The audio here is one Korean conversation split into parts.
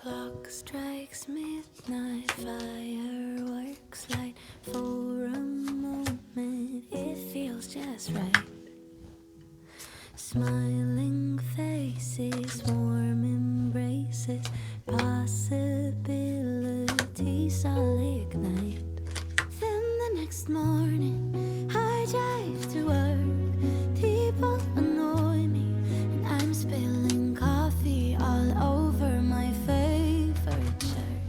clock strikes midnight, fireworks light. For a moment it feels just right. Smiling faces, warm embraces, possibilities all ignite. Then the next morning I drive to work. People annoy me and I'm spilling coffee all over my favorite shirt.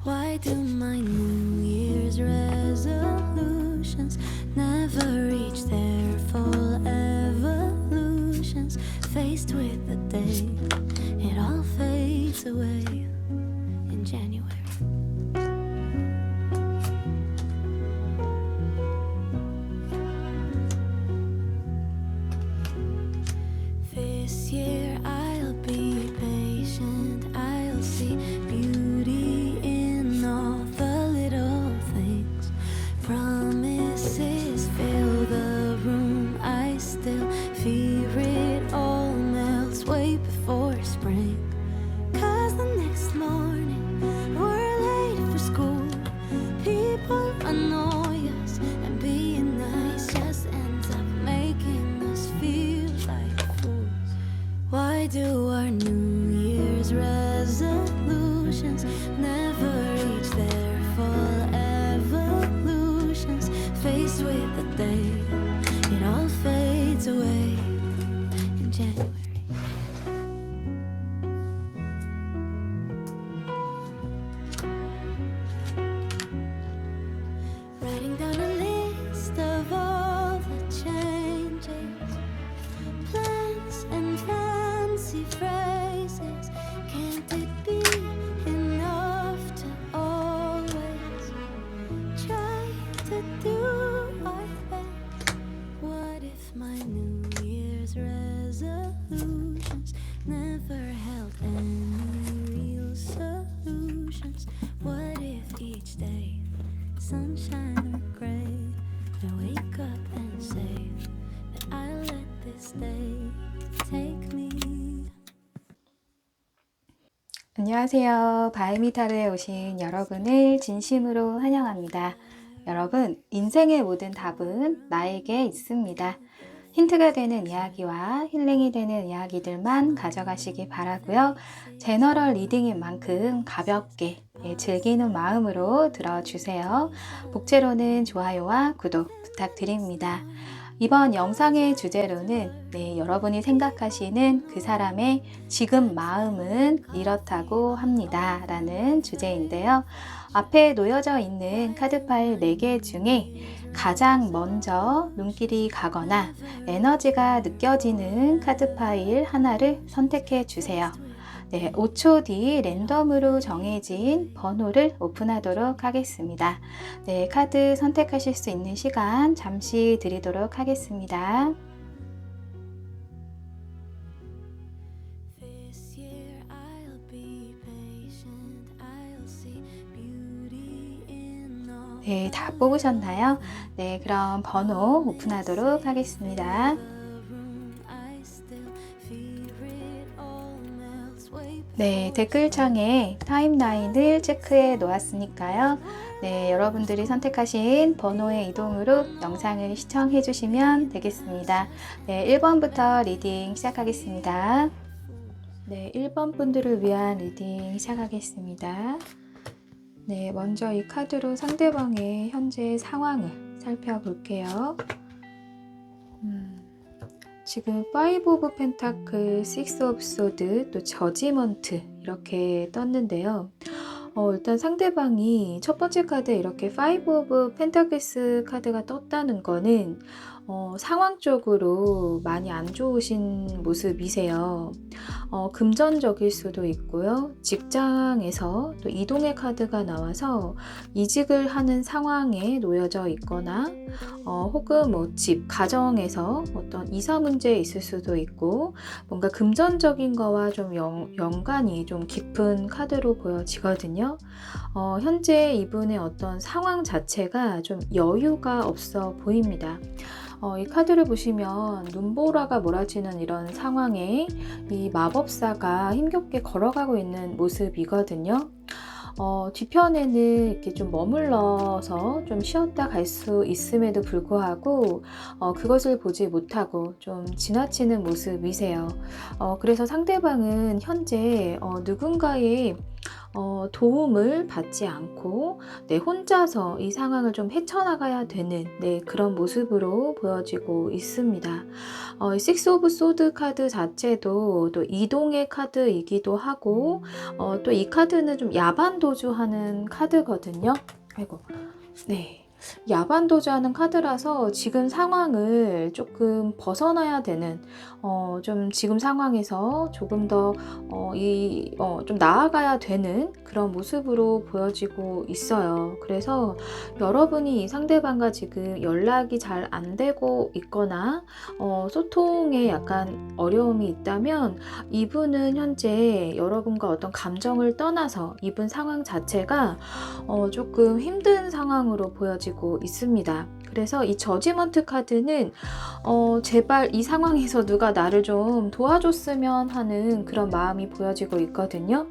Why do my New Year's resolutions never reach their full evolutions? Faced with the day, it all fades away in January. This year I'll be patient, I'll see beauty in all the little things. Promises fill the room, I still fear it all melts way before spring. 'Cause the next morning we're late for school. People annoy us and being nice just ends up making us feel like fools. Why do our New Year's resolutions never reach their full evolutions? Faced with the day, it all fades away in January. Writing down a list of all the changes, plans and fancy phrases. Can't it be enough to always try to do our best? What if my New Year's resolutions never held any real solutions? What if each day, sunshine or gray, I wake up and say that I let this day take me. 안녕하세요. 바이미타르에 오신 여러분을 진심으로 환영합니다. 여러분, 인생의 모든 답은 나에게 있습니다. 힌트가 되는 이야기와 힐링이 되는 이야기들만 가져가시기 바라고요. 제너럴 리딩인 만큼 가볍게 즐기는 마음으로 들어주세요. 복채로는 좋아요와 구독 부탁드립니다. 이번 영상의 주제로는 여러분이 생각하시는 그 사람의 지금 마음은 이렇다고 합니다 라는 주제인데요. 앞에 놓여져 있는 카드 파일 4개 중에 가장 먼저 눈길이 가거나 에너지가 느껴지는 카드 파일 하나를 선택해 주세요. 5초 뒤 랜덤으로 정해진 번호를 오픈하도록 하겠습니다. 카드 선택하실 수 있는 시간 잠시 드리도록 하겠습니다. 다 뽑으셨나요? 그럼 번호 오픈하도록 하겠습니다. 댓글창에 타임라인을 체크해 놓았으니까요. 여러분들이 선택하신 번호의 이동으로 영상을 시청해 주시면 되겠습니다. 1번부터 리딩 시작하겠습니다. 1번 분들을 위한 리딩 시작하겠습니다. 먼저 이 카드로 상대방의 현재 상황을 살펴볼게요. 지금 5 오브 펜타클, 6 오브 소드, 또 저지먼트 이렇게 떴는데요. 일단 상대방이 첫 번째 카드에 이렇게 5 오브 펜타클스 카드가 떴다는 거는 상황적으로 많이 안 좋으신 모습이세요. 금전적일 수도 있고요. 직장에서 또 이동의 카드가 나와서 이직을 하는 상황에 놓여져 있거나 혹은 집, 가정에서 어떤 이사 문제 있을 수도 있고 뭔가 금전적인 거와 좀 연관이 좀 깊은 카드로 보여지거든요. 현재 이분의 어떤 상황 자체가 좀 여유가 없어 보입니다. 이 카드를 보시면 눈보라가 몰아치는 이런 상황에 이 마법사가 힘겹게 걸어가고 있는 모습이거든요. 뒤편에는 이렇게 좀 머물러서 좀 쉬었다 갈 수 있음에도 불구하고 그것을 보지 못하고 좀 지나치는 모습이세요. 그래서 상대방은 현재 누군가의 도움을 받지 않고 혼자서 이 상황을 좀 헤쳐나가야 되는 그런 모습으로 보여지고 있습니다. 식스 오브 소드 카드 자체도 또 이동의 카드이기도 하고 또 이 카드는 좀 야반도주하는 카드거든요. 아이고, 네. 야반도주하는 카드라서 지금 상황을 조금 벗어나야 되는 좀 지금 상황에서 조금 더 좀 나아가야 되는 그런 모습으로 보여지고 있어요. 그래서 여러분이 이 상대방과 지금 연락이 잘 안 되고 있거나 소통에 약간 어려움이 있다면 이분은 현재 여러분과 어떤 감정을 떠나서 이분 상황 자체가 조금 힘든 상황으로 보여지고 있습니다. 그래서 이 저지먼트 카드는 제발 이 상황에서 누가 나를 좀 도와줬으면 하는 그런 마음이 보여지고 있거든요.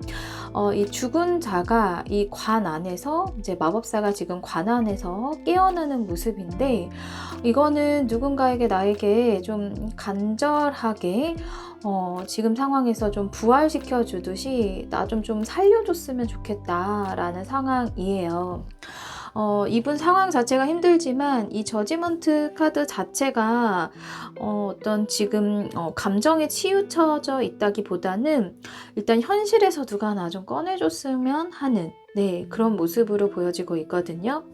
이 죽은 자가 이 관 안에서 이제 마법사가 지금 관 안에서 깨어나는 모습인데 이거는 누군가에게 나에게 좀 간절하게 지금 상황에서 좀 부활시켜 주듯이 나 좀 살려줬으면 좋겠다라는 상황이에요. 이분 상황 자체가 힘들지만 이 저지먼트 카드 자체가 어떤 지금 감정에 치우쳐져 있다기보다는 일단 현실에서 누가 나 좀 꺼내줬으면 하는 그런 모습으로 보여지고 있거든요.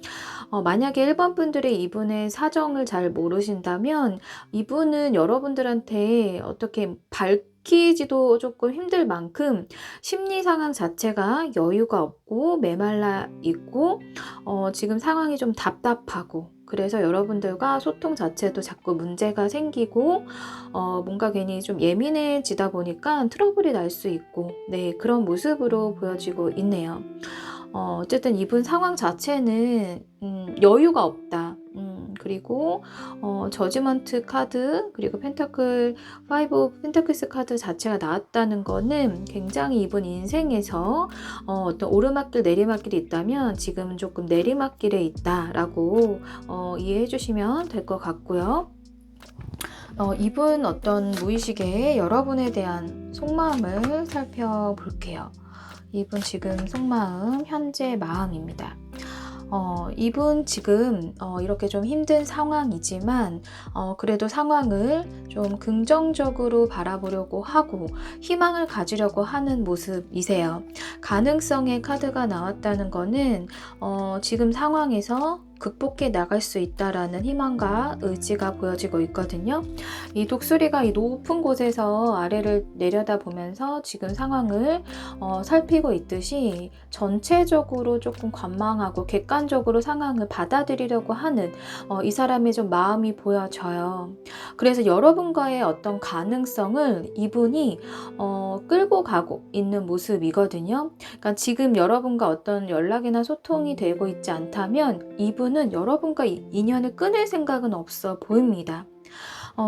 만약에 1번 분들이 이분의 사정을 잘 모르신다면 이분은 여러분들한테 어떻게 밝히지도 조금 힘들 만큼 심리 상황 자체가 여유가 없고 메말라 있고 지금 상황이 좀 답답하고 그래서 여러분들과 소통 자체도 자꾸 문제가 생기고 뭔가 괜히 좀 예민해지다 보니까 트러블이 날 수 있고 그런 모습으로 보여지고 있네요. 어쨌든 이분 상황 자체는 여유가 없다. 그리고 저지먼트 카드 그리고 펜타클 5 펜타클스 카드 자체가 나왔다는 거는 굉장히 이분 인생에서 어떤 오르막길 내리막길이 있다면 지금은 조금 내리막길에 있다라고 이해해 주시면 될 것 같고요. 이분 어떤 무의식의 여러분에 대한 속마음을 살펴볼게요. 이분 지금 속마음, 현재 마음입니다. 이분 지금 이렇게 좀 힘든 상황이지만 그래도 상황을 좀 긍정적으로 바라보려고 하고 희망을 가지려고 하는 모습이세요. 가능성의 카드가 나왔다는 거는 지금 상황에서 극복해 나갈 수 있다라는 희망과 의지가 보여지고 있거든요. 이 독수리가 이 높은 곳에서 아래를 내려다보면서 지금 상황을 살피고 있듯이 전체적으로 조금 관망하고 객관적으로 상황을 받아들이려고 하는 이 사람의 좀 마음이 보여져요. 그래서 여러분과의 어떤 가능성을 이분이 끌고 가고 있는 모습이거든요. 그러니까 지금 여러분과 어떤 연락이나 소통이 되고 있지 않다면 이분은 여러분과 인연을 끊을 생각은 없어 보입니다.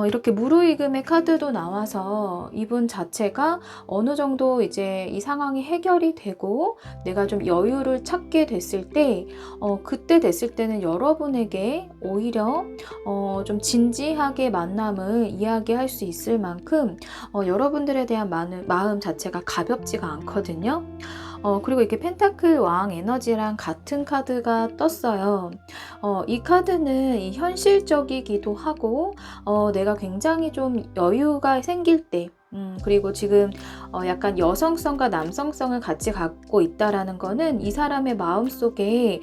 이렇게 무르익음의 카드도 나와서 이분 자체가 어느 정도 이제 이 상황이 해결이 되고 내가 좀 여유를 찾게 됐을 때 그때 됐을 때는 여러분에게 오히려 좀 진지하게 만남을 이야기할 수 있을 만큼 여러분들에 대한 마음 자체가 가볍지가 않거든요. 그리고 이렇게 펜타클 왕 에너지랑 같은 카드가 떴어요. 이 카드는 현실적이기도 하고 내가 굉장히 좀 여유가 생길 때 그리고 지금 약간 여성성과 남성성을 같이 갖고 있다라는 거는 이 사람의 마음속에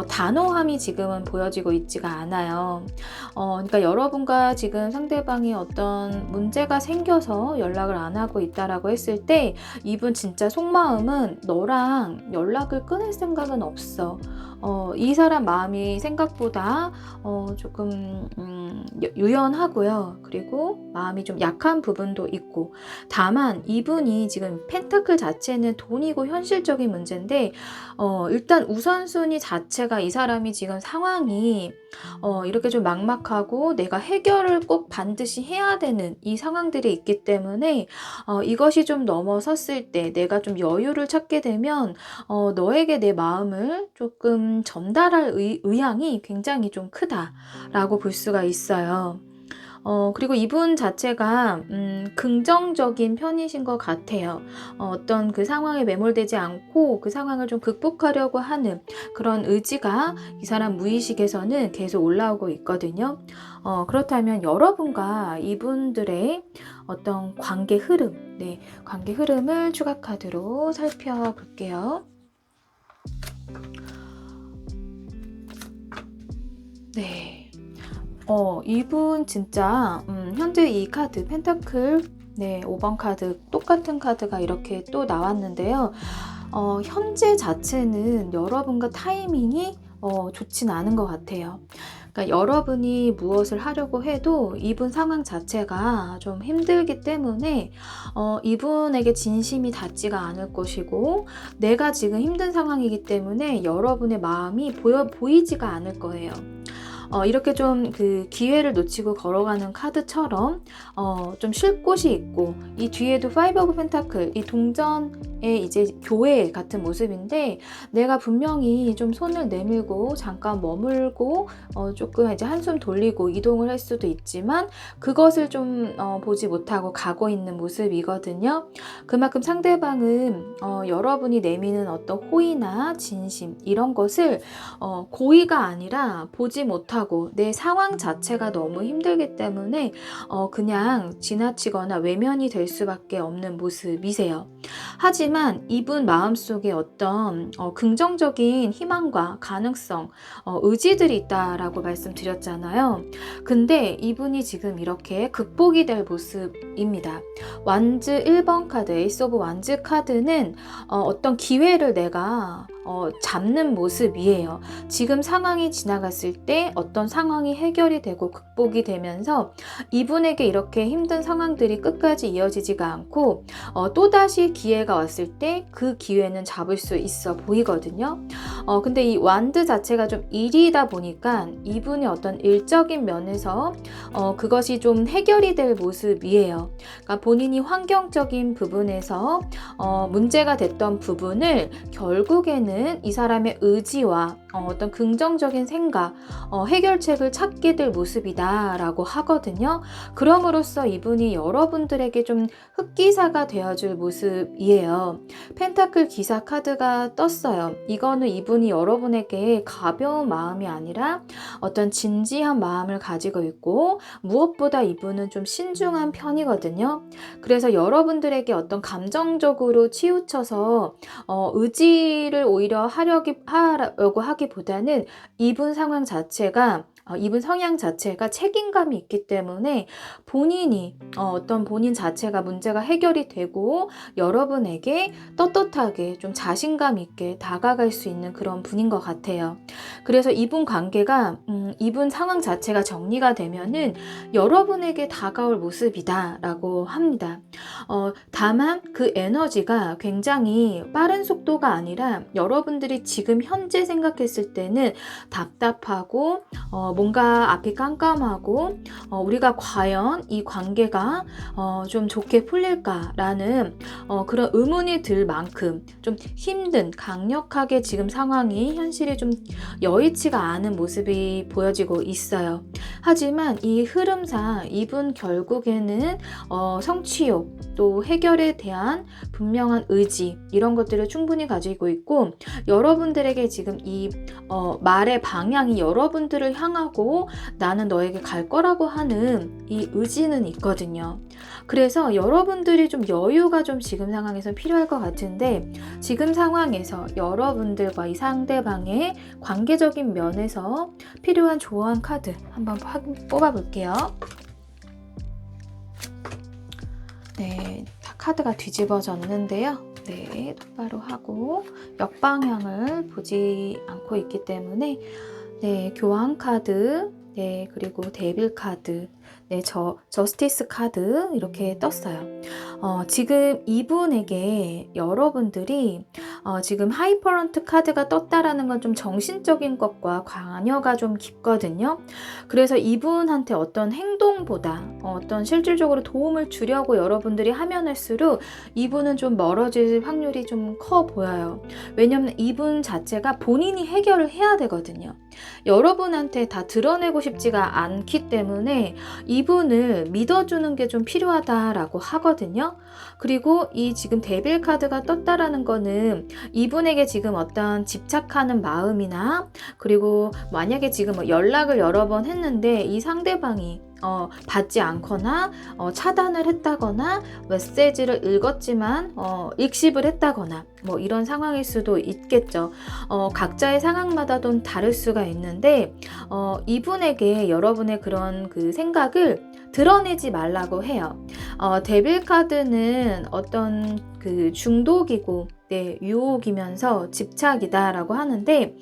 단호함이 지금은 보여지고 있지가 않아요. 그러니까 여러분과 지금 상대방이 어떤 문제가 생겨서 연락을 안 하고 있다라고 했을 때 이분 진짜 속마음은 너랑 연락을 끊을 생각은 없어. 이 사람 마음이 생각보다 조금 유연하고요. 그리고 마음이 좀 약한 부분도 있고 다만 이분이 지금 펜타클 자체는 돈이고 현실적인 문제인데 일단 우선순위 자체가 이 사람이 지금 상황이 이렇게 좀 막막하고 내가 해결을 꼭 반드시 해야 되는 이 상황들이 있기 때문에 이것이 좀 넘어섰을 때 내가 좀 여유를 찾게 되면 너에게 내 마음을 조금 전달할 의향이 굉장히 좀 크다라고 볼 수가 있어요. 그리고 이분 자체가 긍정적인 편이신 것 같아요. 어떤 그 상황에 매몰되지 않고 그 상황을 좀 극복하려고 하는 그런 의지가 이 사람 무의식에서는 계속 올라오고 있거든요. 그렇다면 여러분과 이분들의 어떤 관계 흐름, 네, 관계 흐름을 추가 카드로 살펴볼게요. 네. 이분 진짜 현재 이 카드 펜타클 5번 카드 똑같은 카드가 이렇게 또 나왔는데요. 현재 자체는 여러분과 타이밍이 좋진 않은 것 같아요. 그러니까 여러분이 무엇을 하려고 해도 이분 상황 자체가 좀 힘들기 때문에 이분에게 진심이 닿지가 않을 것이고 내가 지금 힘든 상황이기 때문에 여러분의 마음이 보이지가 않을 거예요. 이렇게 좀 그 기회를 놓치고 걸어가는 카드처럼 좀 쉴 곳이 있고 이 뒤에도 파이브 오브 펜타클 이 동전의 이제 교회 같은 모습인데 내가 분명히 좀 손을 내밀고 잠깐 머물고 조금 이제 한숨 돌리고 이동을 할 수도 있지만 그것을 좀 보지 못하고 가고 있는 모습이거든요. 그만큼 상대방은 여러분이 내미는 어떤 호의나 진심 이런 것을 고의가 아니라 보지 못하고 내 상황 자체가 너무 힘들기 때문에 그냥 지나치거나 외면이 될 수밖에 없는 모습이세요. 하지만 이분 마음속에 어떤 긍정적인 희망과 가능성, 의지들이 있다라고 말씀드렸잖아요. 근데 이분이 지금 이렇게 극복이 될 모습입니다. 완즈 1번 카드, 에이스 오브 완즈 카드는 어떤 기회를 내가 잡는 모습이에요. 지금 상황이 지나갔을 때 어떤 상황이 해결이 되고 극복이 되면서 이분에게 이렇게 힘든 상황들이 끝까지 이어지지가 않고 또다시 기회가 왔을 때 그 기회는 잡을 수 있어 보이거든요. 근데 이 완드 자체가 좀 일이다 보니까 이분의 어떤 일적인 면에서 그것이 좀 해결이 될 모습이에요. 그러니까 본인이 환경적인 부분에서 문제가 됐던 부분을 결국에는 이 사람의 의지와 어떤 긍정적인 생각, 해결책을 찾게 될 모습이다 라고 하거든요. 그럼으로써 이분이 여러분들에게 좀 흑기사가 되어줄 모습이에요. 펜타클 기사 카드가 떴어요. 이거는 이분이 여러분에게 가벼운 마음이 아니라 어떤 진지한 마음을 가지고 있고 무엇보다 이분은 좀 신중한 편이거든요. 그래서 여러분들에게 어떤 감정적으로 치우쳐서 의지를 오히려 하려고 하기보다는 이분 상황 자체가 이분 성향 자체가 책임감이 있기 때문에 본인이 어떤 본인 자체가 문제가 해결이 되고 여러분에게 떳떳하게 좀 자신감 있게 다가갈 수 있는 그런 분인 것 같아요. 그래서 이분 관계가 이분 상황 자체가 정리가 되면은 여러분에게 다가올 모습이다 라고 합니다. 다만 그 에너지가 굉장히 빠른 속도가 아니라 여러분들이 지금 현재 생각했을 때는 답답하고 뭔가 앞이 깜깜하고 우리가 과연 이 관계가 좀 좋게 풀릴까라는 그런 의문이 들 만큼 좀 힘든 강력하게 지금 상황이 현실이 좀 여의치가 않은 모습이 보여지고 있어요. 하지만 이 흐름상 이분 결국에는 성취욕 또 해결에 대한 분명한 의지 이런 것들을 충분히 가지고 있고 여러분들에게 지금 이 말의 방향이 여러분들을 향하고 나는 너에게 갈 거라고 하는 이 의지는 있거든요. 그래서 여러분들이 좀 여유가 좀 지금 상황에서 필요할 것 같은데 지금 상황에서 여러분들과 이 상대방의 관계적인 면에서 필요한 조언 카드 한번 뽑아볼게요. 네, 카드가 뒤집어졌는데요. 네, 똑바로 하고 역방향을 보지 않고 있기 때문에 네, 교황 카드, 네, 그리고 데빌 카드, 네, 저스티스 카드 이렇게 떴어요. 지금 이분에게 여러분들이 지금 하이퍼런트 카드가 떴다라는 건 좀 정신적인 것과 관여가 좀 깊거든요. 그래서 이분한테 어떤 행동보다 어떤 실질적으로 도움을 주려고 여러분들이 하면 할수록 이분은 좀 멀어질 확률이 좀 커 보여요. 왜냐면 이분 자체가 본인이 해결을 해야 되거든요. 여러분한테 다 드러내고 싶지가 않기 때문에 이분을 믿어주는 게 좀 필요하다라고 하거든요. 그리고 이 지금 데빌 카드가 떴다라는 거는 이분에게 지금 어떤 집착하는 마음이나 그리고 만약에 지금 뭐 연락을 여러 번 했는데 이 상대방이 받지 않거나 차단을 했다거나 메시지를 읽었지만 읽씹을 했다거나 뭐 이런 상황일 수도 있겠죠. 각자의 상황마다 좀 다를 수가 있는데 이분에게 여러분의 그런 그 생각을 드러내지 말라고 해요. 데빌 카드는 어떤 그 중독이고 네, 유혹이면서 집착이다라고 하는데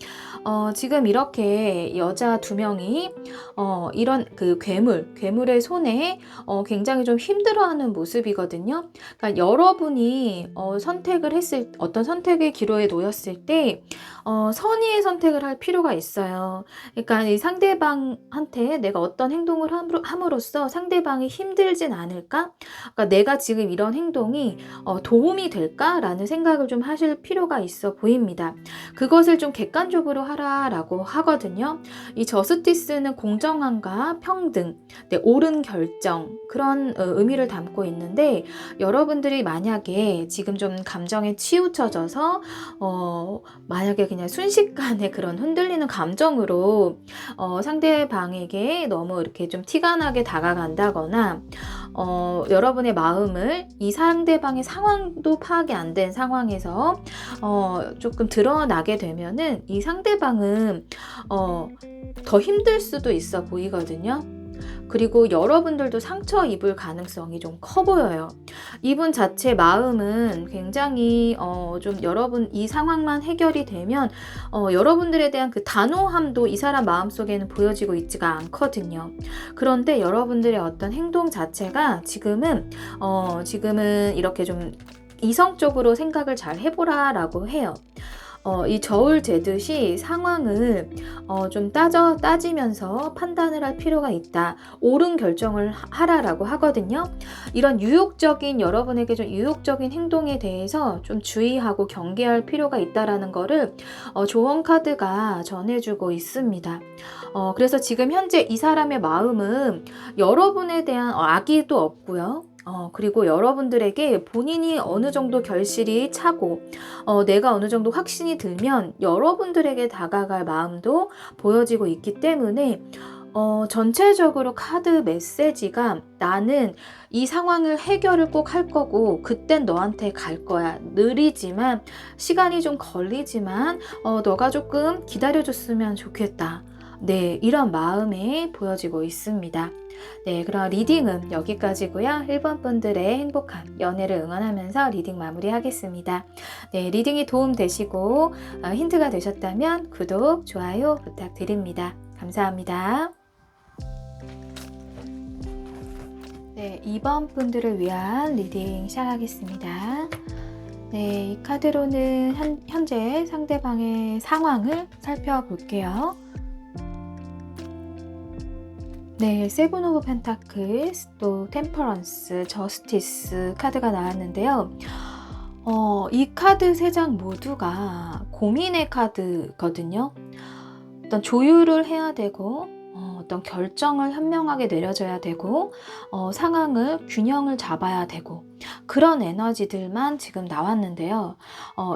지금 이렇게 여자 2명이 이런 그 괴물의 손에 굉장히 좀 힘들어하는 모습이거든요. 그러니까 여러분이 선택을 했을 어떤 선택의 기로에 놓였을 때 선의의 선택을 할 필요가 있어요. 그러니까 이 상대방한테 내가 어떤 행동을 함으로써 상대방이 힘들진 않을까? 그러니까 내가 지금 이런 행동이 도움이 될까라는 생각을 좀 하실 필요가 있어 보입니다. 그것을 좀 객관적으로 하라라고 하거든요. 이 저스티스는 공정함과 평등, 네, 옳은 결정 그런 의미를 담고 있는데 여러분들이 만약에 지금 좀 감정에 치우쳐져서 만약에 그냥 순식간에 그런 흔들리는 감정으로 상대방에게 너무 이렇게 좀 티가 나게 다가간다거나 여러분의 마음을 이 상대방의 상황도 파악이 안 된 상황에서 조금 드러나게 되면은 이 상대방은 더 힘들 수도 있어 보이거든요. 그리고 여러분들도 상처 입을 가능성이 좀 커 보여요. 이분 자체 마음은 굉장히 좀 여러분 이 상황만 해결이 되면 여러분들에 대한 그 단호함도 이 사람 마음속에는 보여지고 있지가 않거든요. 그런데 여러분들의 어떤 행동 자체가 지금은 이렇게 좀 이성적으로 생각을 잘 해보라라고 해요. 이 저울 재듯이 상황을 좀 따지면서 판단을 할 필요가 있다. 옳은 결정을 하라라고 하거든요. 이런 여러분에게 좀 유혹적인 행동에 대해서 좀 주의하고 경계할 필요가 있다라는 거를 조언 카드가 전해주고 있습니다. 그래서 지금 현재 이 사람의 마음은 여러분에 대한 악의도 없고요. 그리고 여러분들에게 본인이 어느 정도 결실이 차고 내가 어느 정도 확신이 들면 여러분들에게 다가갈 마음도 보여지고 있기 때문에 전체적으로 카드 메시지가 나는 이 상황을 해결을 꼭 할 거고 그땐 너한테 갈 거야. 느리지만 시간이 좀 걸리지만 너가 조금 기다려줬으면 좋겠다. 네, 이런 마음에 보여지고 있습니다. 네, 그럼 리딩은 여기까지고요. 1번 분들의 행복한 연애를 응원하면서 리딩 마무리하겠습니다. 네, 리딩이 도움되시고 힌트가 되셨다면 구독, 좋아요 부탁드립니다. 감사합니다. 네, 2번 분들을 위한 리딩 시작하겠습니다. 네, 이 카드로는 현재 상대방의 상황을 살펴볼게요. 네, 세븐 오브 펜타클스, 또 템퍼런스, 저스티스 카드가 나왔는데요. 이 카드 3장 모두가 고민의 카드거든요. 어떤 조율을 해야 되고 어떤 결정을 현명하게 내려져야 되고 균형을 잡아야 되고 그런 에너지들만 지금 나왔는데요.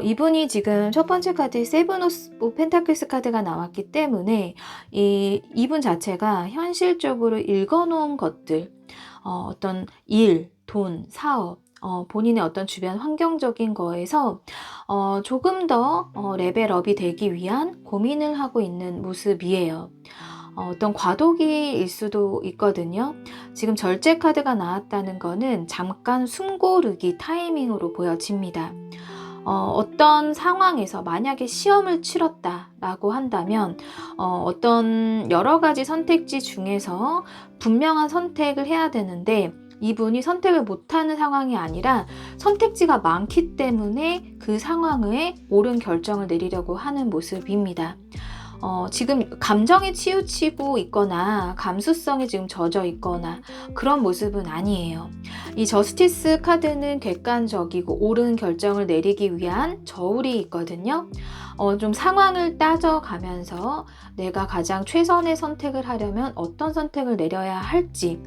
이분이 지금 첫 번째 카드 세븐 오브 펜타클스 카드가 나왔기 때문에 이분 자체가 현실적으로 읽어놓은 것들 어떤 일, 돈, 사업 본인의 어떤 주변 환경적인 거에서 조금 더 레벨업이 되기 위한 고민을 하고 있는 모습이에요. 어떤 과도기일 수도 있거든요. 지금 절제 카드가 나왔다는 거는 잠깐 숨 고르기 타이밍으로 보여집니다. 어떤 상황에서 만약에 시험을 치렀다라고 한다면 어떤 여러 가지 선택지 중에서 분명한 선택을 해야 되는데 이분이 선택을 못하는 상황이 아니라 선택지가 많기 때문에 그 상황에 옳은 결정을 내리려고 하는 모습입니다. 지금 감정에 치우치고 있거나 감수성에 지금 젖어 있거나 그런 모습은 아니에요. 이 저스티스 카드는 객관적이고 옳은 결정을 내리기 위한 저울이 있거든요. 좀 상황을 따져가면서 내가 가장 최선의 선택을 하려면 어떤 선택을 내려야 할지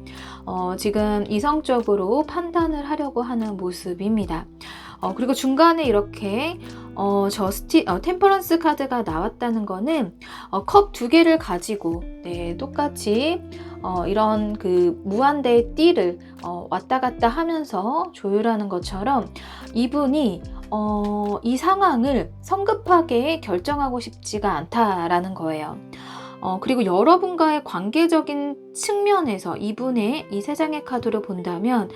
지금 이성적으로 판단을 하려고 하는 모습입니다. 그리고 중간에 이렇게 템퍼런스 카드가 나왔다는 거는 컵 두 개를 가지고 똑같이 이런 그 무한대의 띠를 왔다 갔다 하면서 조율하는 것처럼 이분이 이 상황을 성급하게 결정하고 싶지가 않다라는 거예요. 그리고 여러분과의 관계적인 측면에서 이분의 이 세 장의 카드로 본다면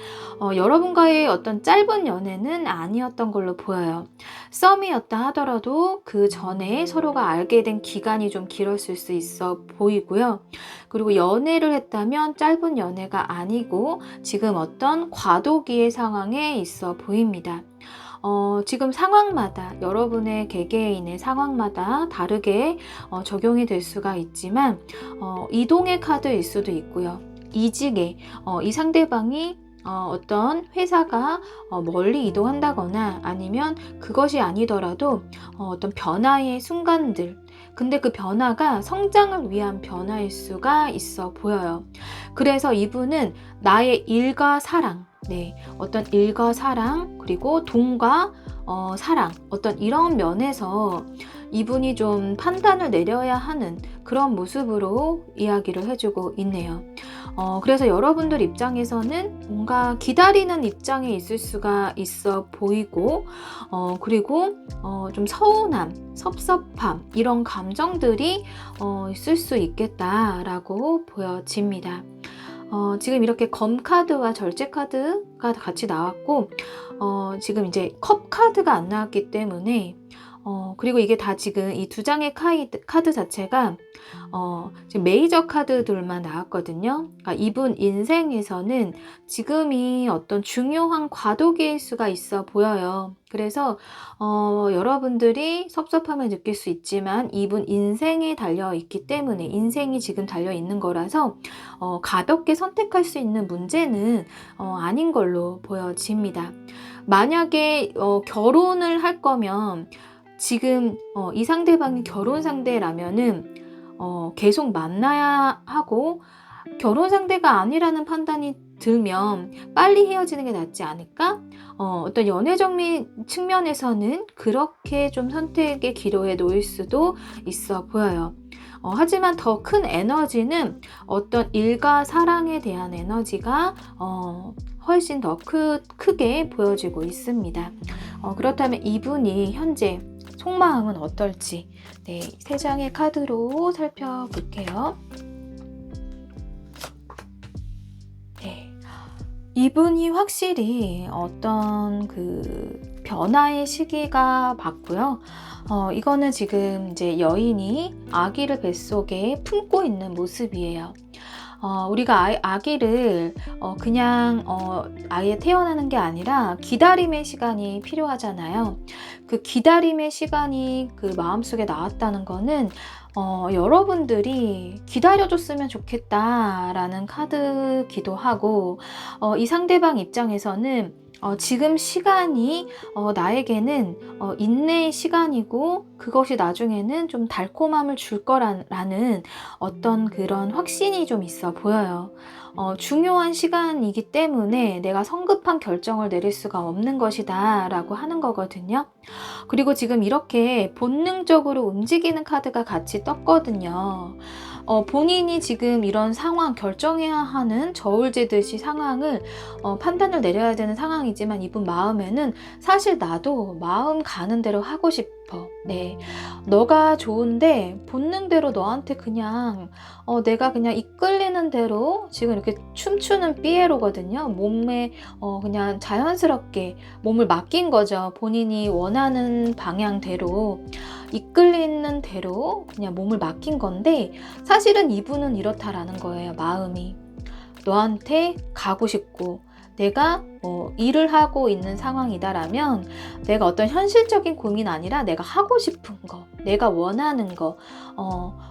여러분과의 어떤 짧은 연애는 아니었던 걸로 보여요. 썸이었다 하더라도 그 전에 서로가 알게 된 기간이 좀 길었을 수 있어 보이고요. 그리고 연애를 했다면 짧은 연애가 아니고 지금 어떤 과도기의 상황에 있어 보입니다. 지금 상황마다 여러분의 개개인의 상황마다 다르게 적용이 될 수가 있지만 이동의 카드일 수도 있고요. 이직의 이 상대방이 어떤 회사가 멀리 이동한다거나 아니면 그것이 아니더라도 어떤 변화의 순간들 근데 그 변화가 성장을 위한 변화일 수가 있어 보여요. 그래서 이분은 나의 일과 사랑 어떤 일과 사랑 그리고 돈과 사랑 어떤 이런 면에서 이분이 좀 판단을 내려야 하는 그런 모습으로 이야기를 해주고 있네요. 그래서 여러분들 입장에서는 뭔가 기다리는 입장에 있을 수가 있어 보이고 그리고 좀 서운함, 섭섭함 이런 감정들이 있을 수 있겠다라고 보여집니다. 지금 이렇게 검 카드와 절제 카드가 같이 나왔고 지금 이제 컵 카드가 안 나왔기 때문에 그리고 이게 다 지금 이 두 장의 카드 자체가 지금 메이저 카드들만 나왔거든요. 그러니까 이분 인생에서는 지금이 어떤 중요한 과도기일 수가 있어 보여요. 그래서 여러분들이 섭섭함을 느낄 수 있지만 이분 인생에 달려 있기 때문에 인생이 지금 달려 있는 거라서 가볍게 선택할 수 있는 문제는 아닌 걸로 보여집니다. 만약에 결혼을 할 거면 지금 이 상대방이 결혼 상대라면은 계속 만나야 하고 결혼 상대가 아니라는 판단이 들면 빨리 헤어지는 게 낫지 않을까? 어떤 연애적 측면에서는 그렇게 좀 선택의 기로에 놓일 수도 있어 보여요. 하지만 더 큰 에너지는 어떤 일과 사랑에 대한 에너지가 훨씬 더 크게 보여지고 있습니다. 그렇다면 이분이 현재 속마음은 어떨지 세 장의 카드로 살펴볼게요. 이분이 확실히 어떤 그 변화의 시기가 맞고요. 이거는 지금 이제 여인이 아기를 뱃속에 품고 있는 모습이에요. 우리가 아기를 그냥 아예 태어나는 게 아니라 기다림의 시간이 필요하잖아요. 그 기다림의 시간이 그 마음속에 나왔다는 거는 여러분들이 기다려줬으면 좋겠다라는 카드기도 하고 이 상대방 입장에서는 지금 시간이 나에게는 인내의 시간이고 그것이 나중에는 좀 달콤함을 줄 거라는 어떤 그런 확신이 좀 있어 보여요. 중요한 시간이기 때문에 내가 성급한 결정을 내릴 수가 없는 것이다 라고 하는 거거든요. 그리고 지금 이렇게 본능적으로 움직이는 카드가 같이 떴거든요. 본인이 지금 이런 상황, 결정해야 하는 저울제듯이 상황을 판단을 내려야 되는 상황이지만 이분 마음에는 사실 나도 마음 가는 대로 하고 싶어. 네, 너가 좋은데 본능대로 너한테 그냥 내가 그냥 이끌리는 대로 지금 이렇게 춤추는 삐에로거든요. 몸에 그냥 자연스럽게 몸을 맡긴 거죠. 본인이 원하는 방향대로 이끌리는 대로 그냥 몸을 맡긴 건데 사실은 이분은 이렇다라는 거예요. 마음이 너한테 가고 싶고 내가 일을 하고 있는 상황이다라면 내가 어떤 현실적인 고민 아니라 내가 하고 싶은 거, 내가 원하는 거,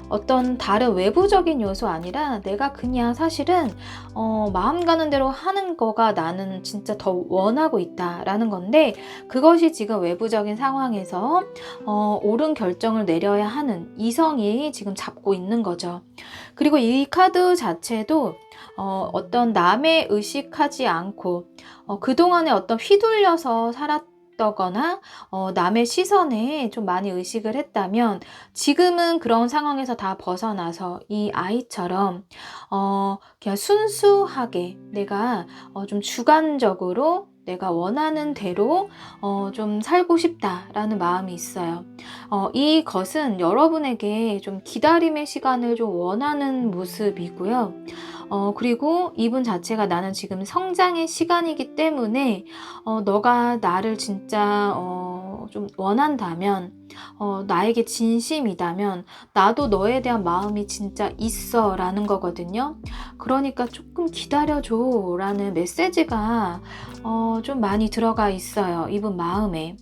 어떤 다른 외부적인 요소 아니라 내가 그냥 사실은 마음 가는 대로 하는 거가 나는 진짜 더 원하고 있다라는 건데 그것이 지금 외부적인 상황에서 옳은 결정을 내려야 하는 이성이 지금 잡고 있는 거죠. 그리고 이 카드 자체도 어떤 남의 의식하지 않고 그동안에 어떤 휘둘려서 살았다거나 남의 시선에 좀 많이 의식을 했다면 지금은 그런 상황에서 다 벗어나서 이 아이처럼 그냥 순수하게 내가 좀 주관적으로 내가 원하는 대로 좀 살고 싶다라는 마음이 있어요. 이것은 여러분에게 좀 기다림의 시간을 좀 원하는 모습이고요. 그리고 이분 자체가 나는 지금 성장의 시간이기 때문에 너가 나를 진짜 좀 원한다면 나에게 진심이다면 나도 너에 대한 마음이 진짜 있어 라는 거거든요. 그러니까 조금 기다려줘 라는 메시지가 좀 많이 들어가 있어요. 이분 마음에.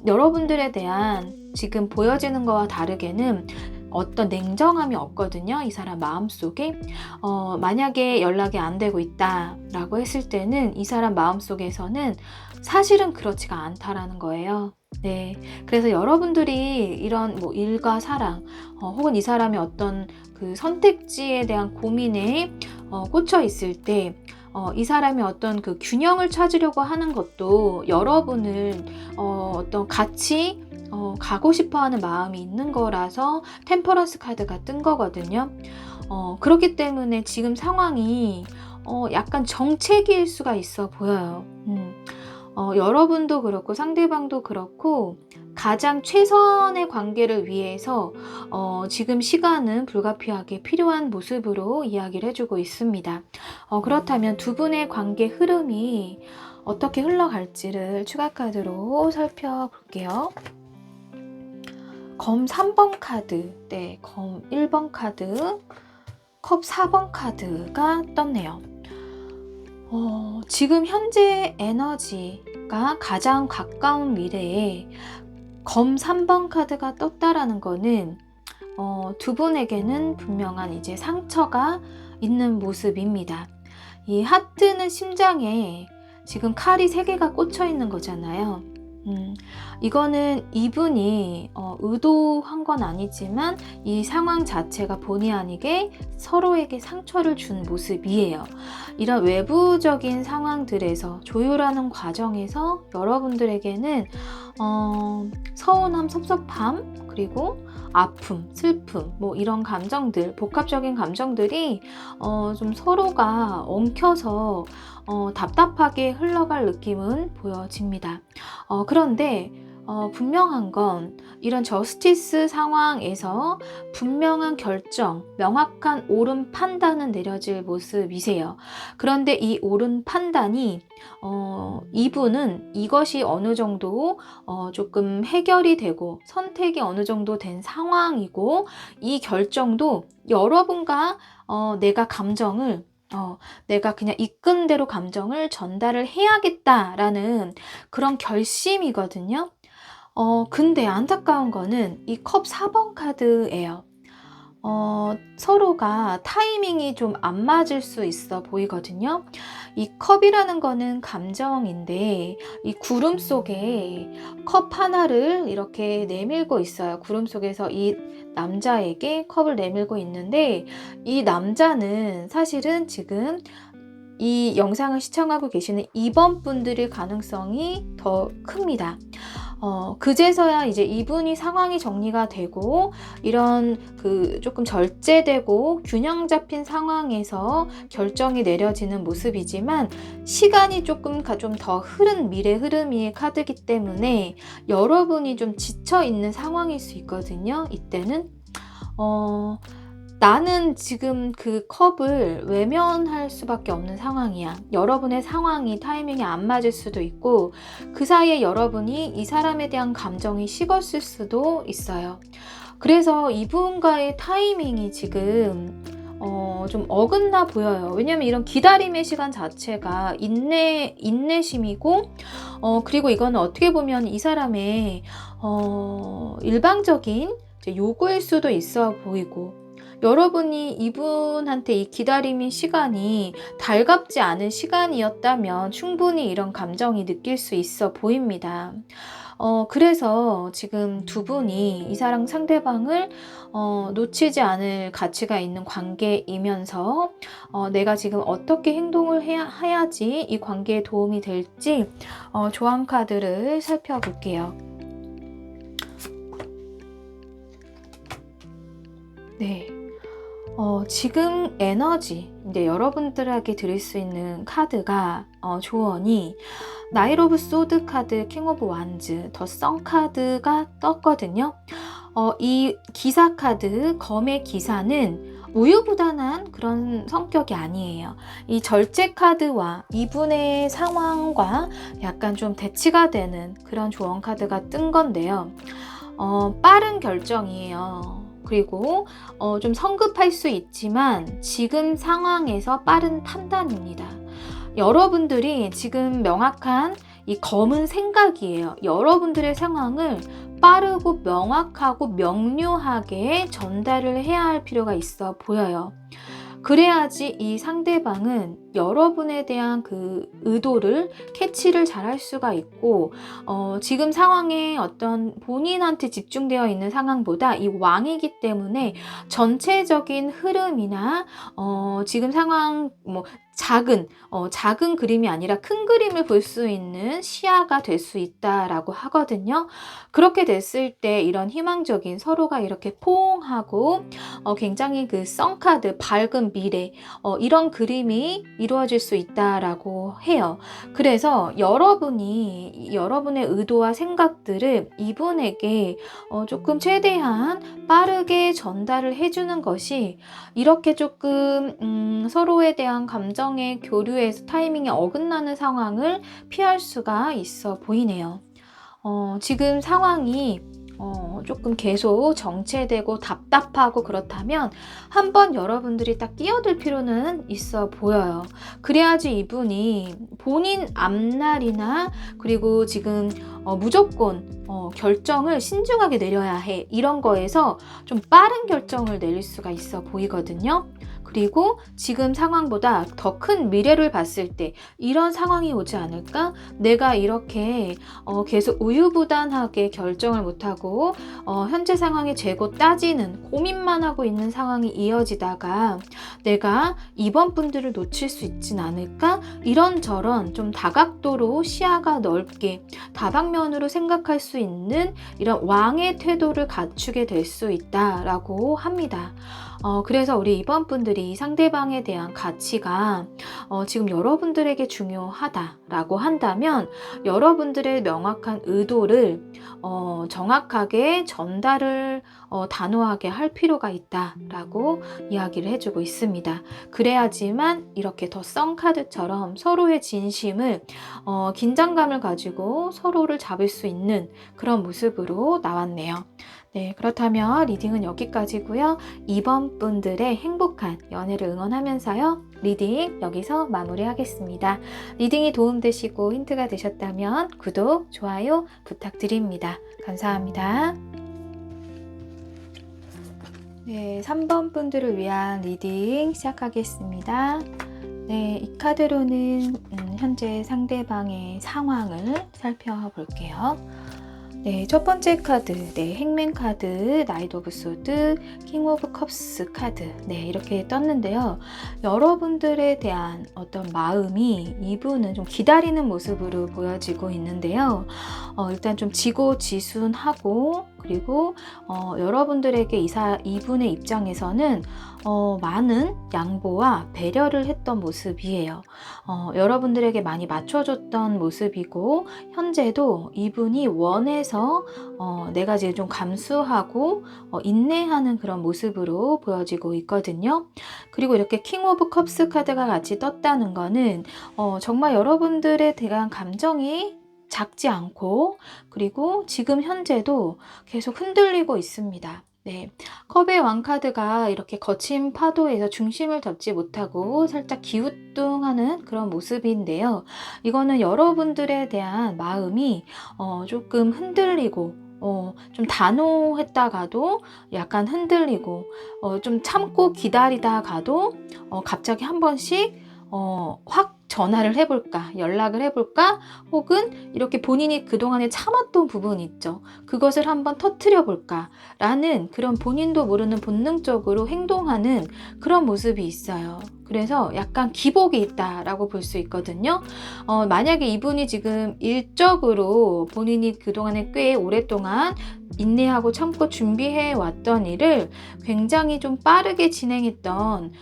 여러분들에 대한 지금 보여지는 거와 다르게는 어떤 냉정함이 없거든요. 이 사람 마음속에 만약에 연락이 안 되고 있다 라고 했을 때는 이 사람 마음속에서는 사실은 그렇지가 않다라는 거예요. 네, 그래서 여러분들이 이런 뭐 일과 사랑 혹은 이 사람의 어떤 그 선택지에 대한 고민에 꽂혀 있을 때 이 사람이 어떤 그 균형을 찾으려고 하는 것도 여러분을 어떤 같이 가고 싶어 하는 마음이 있는 거라서 템퍼런스 카드가 뜬 거거든요. 그렇기 때문에 지금 상황이 약간 정체기일 수가 있어 보여요. 여러분도 그렇고 상대방도 그렇고 가장 최선의 관계를 위해서 지금 시간은 불가피하게 필요한 모습으로 이야기를 해주고 있습니다. 그렇다면 두 분의 관계 흐름이 어떻게 흘러갈지를 추가 카드로 살펴볼게요. 검 3번 카드, 네, 검 1번 카드, 컵 4번 카드가 떴네요. 지금 현재 에너지가 가장 가까운 미래에 검 3번 카드가 떴다라는 거는 두 분에게는 분명한 이제 상처가 있는 모습입니다. 이 하트는 심장에 지금 칼이 3개가 꽂혀 있는 거잖아요. 이거는 이분이 의도한 건 아니지만 이 상황 자체가 본의 아니게 서로에게 상처를 준 모습이에요. 이런 외부적인 상황들에서 조율하는 과정에서 여러분들에게는 서운함, 섭섭함, 그리고 아픔, 슬픔, 뭐 이런 감정들, 복합적인 감정들이 좀 서로가 엉켜서 답답하게 흘러갈 느낌은 보여집니다. 그런데 분명한 건 이런 저스티스 상황에서 분명한 결정, 명확한 옳은 판단은 내려질 모습이세요. 그런데 이 옳은 판단이 이분은 이것이 어느 정도 조금 해결이 되고 선택이 어느 정도 된 상황이고 이 결정도 여러분과 내가 감정을 내가 그냥 이끈 대로 감정을 전달을 해야겠다라는 그런 결심이거든요. 근데 안타까운 거는 이 컵 4번 카드예요. 서로가 타이밍이 좀 안 맞을 수 있어 보이거든요. 이 컵이라는 거는 감정인데 이 구름 속에 컵 하나를 이렇게 내밀고 있어요. 구름 속에서 이 남자에게 컵을 내밀고 있는데 이 남자는 사실은 지금 이 영상을 시청하고 계시는 2번 분들의 가능성이 더 큽니다. 그제서야 이제 이분이 상황이 정리가 되고 이런 조금 절제되고 균형 잡힌 상황에서 결정이 내려지는 모습이지만 시간이 조금 좀 더 흐른 미래 흐름의 카드이기 때문에 여러분이 좀 지쳐 있는 상황일 수 있거든요. 이때는 나는 지금 그 컵을 외면할 수밖에 없는 상황이야. 여러분의 상황이 타이밍이 안 맞을 수도 있고 그 사이에 여러분이 이 사람에 대한 감정이 식었을 수도 있어요. 그래서 이분과의 타이밍이 지금 좀 어긋나 보여요. 왜냐면 이런 기다림의 시간 자체가 인내심이고 그리고 이거는 어떻게 보면 이 사람의 일방적인 요구일 수도 있어 보이고 여러분이 이분한테 이 기다림의 시간이 달갑지 않은 시간이었다면 충분히 이런 감정이 느낄 수 있어 보입니다. 그래서 지금 두 분이 이 사람 상대방을 놓치지 않을 가치가 있는 관계이면서 내가 지금 어떻게 행동을 해야지 이 관계에 도움이 될지 조언 카드를 살펴볼게요. 네. 지금 에너지, 이제 여러분들에게 드릴 수 있는 카드가 조언이 나이트 오브 소드 카드, 킹 오브 완즈, 더 선 카드가 떴거든요. 이 기사 카드, 검의 기사는 우유부단한 그런 성격이 아니에요. 이 절제 카드와 이분의 상황과 약간 좀 대치가 되는 그런 조언 카드가 뜬 건데요. 빠른 결정이에요. 그리고 좀 성급할 수 있지만 지금 상황에서 빠른 판단입니다. 여러분들이 지금 명확한 이 검은 생각이에요. 여러분들의 상황을 빠르고 명확하고 명료하게 전달을 해야 할 필요가 있어 보여요. 그래야지 이 상대방은 여러분에 대한 그 의도를 캐치를 잘할 수가 있고 지금 상황에 어떤 본인한테 집중되어 있는 상황보다 이 왕이기 때문에 전체적인 흐름이나 지금 상황 작은 그림이 아니라 큰 그림을 볼 수 있는 시야가 될 수 있다라고 하거든요. 그렇게 됐을 때 이런 희망적인 서로가 이렇게 포옹하고 굉장히 그 선카드, 밝은 미래 이런 그림이 이루어질 수 있다라고 해요. 그래서 여러분이 여러분의 의도와 생각들을 이분에게 조금 최대한 빠르게 전달을 해주는 것이 이렇게 조금 서로에 대한 감정의 교류에서 타이밍이 어긋나는 상황을 피할 수가 있어 보이네요. 지금 상황이 조금 계속 정체되고 답답하고 그렇다면 한번 여러분들이 딱 끼어들 필요는 있어 보여요. 그래야지 이분이 본인 앞날이나 그리고 지금 무조건 결정을 신중하게 내려야 해 이런 거에서 좀 빠른 결정을 내릴 수가 있어 보이거든요. 그리고 지금 상황보다 더 큰 미래를 봤을 때 이런 상황이 오지 않을까? 내가 이렇게 계속 우유부단하게 결정을 못하고 현재 상황에 재고 따지는 고민만 하고 있는 상황이 이어지다가 내가 이번 분들을 놓칠 수 있진 않을까? 이런저런 좀 다각도로 시야가 넓게 다방면으로 생각할 수 있는 이런 왕의 태도를 갖추게 될 수 있다라고 합니다. 그래서 우리 이번 분들이 상대방에 대한 가치가 지금 여러분들에게 중요하다라고 한다면 여러분들의 명확한 의도를 정확하게 전달을 단호하게 할 필요가 있다라고 이야기를 해주고 있습니다. 그래야지만 이렇게 더 썬카드처럼 서로의 진심을 긴장감을 가지고 서로를 잡을 수 있는 그런 모습으로 나왔네요. 네, 그렇다면 리딩은 여기까지고요. 이번 분들의 행복한 연애를 응원하면서요. 리딩 여기서 마무리하겠습니다. 리딩이 도움되시고 힌트가 되셨다면 구독, 좋아요 부탁드립니다. 감사합니다. 네, 3번 분들을 위한 리딩 시작하겠습니다. 네, 이 카드로는 현재 상대방의 상황을 살펴볼게요. 네, 첫 번째 카드, 네, 행맨 카드, 나이트 오브 소드, 킹 오브 컵스 카드, 네, 이렇게 떴는데요. 여러분들에 대한 어떤 마음이 이분은 좀 기다리는 모습으로 보여지고 있는데요. 일단 좀 지고지순하고, 그리고 여러분들에게 이분의 입장에서는 많은 양보와 배려를 했던 모습이에요. 여러분들에게 많이 맞춰줬던 모습이고, 현재도 이분이 원해서 내가 지금 좀 감수하고 인내하는 그런 모습으로 보여지고 있거든요. 그리고 이렇게 킹 오브 컵스 카드가 같이 떴다는 거는 정말 여러분들에 대한 감정이 작지 않고, 그리고 지금 현재도 계속 흔들리고 있습니다. 네, 컵의 왕 카드가 이렇게 거친 파도에서 중심을 잡지 못하고 살짝 기우뚱하는 그런 모습인데요. 이거는 여러분들에 대한 마음이 조금 흔들리고, 좀 단호했다가도 약간 흔들리고, 좀 참고 기다리다가도 갑자기 한 번씩 확 전화를 해볼까, 연락을 해볼까, 혹은 이렇게 본인이 그동안에 참았던 부분 있죠. 그것을 한번 터트려 볼까 라는 그런 본인도 모르는 본능적으로 행동하는 그런 모습이 있어요. 그래서 약간 기복이 있다라고 볼 수 있거든요. 만약에 이분이 지금 일적으로 본인이 그동안에 꽤 오랫동안 인내하고 참고 준비해 왔던 일을 굉장히 좀 빠르게 진행했던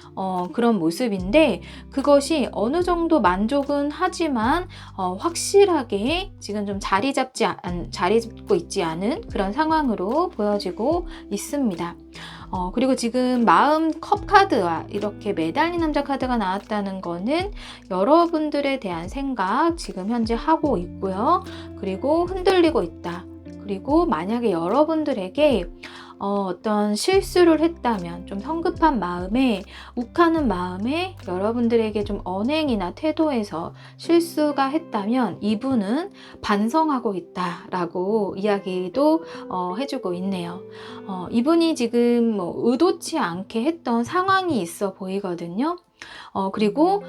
그런 모습인데, 그것이 어느 정도 만족은 하지만 확실하게 지금 좀 자리 잡고 있지 않은 그런 상황으로 보여지고 있습니다. 그리고 지금 마음 컵 카드와 이렇게 매달린 남자 카드가 나왔다는 거는 여러분들에 대한 생각 지금 현재 하고 있고요. 그리고 흔들리고 있다. 그리고 만약에 여러분들에게 어떤 실수를 했다면, 좀 성급한 마음에, 욱하는 마음에 여러분들에게 좀 언행이나 태도에서 실수가 했다면 이분은 반성하고 있다라고 이야기도 해주고 있네요. 이분이 지금 의도치 않게 했던 상황이 있어 보이거든요. 그리고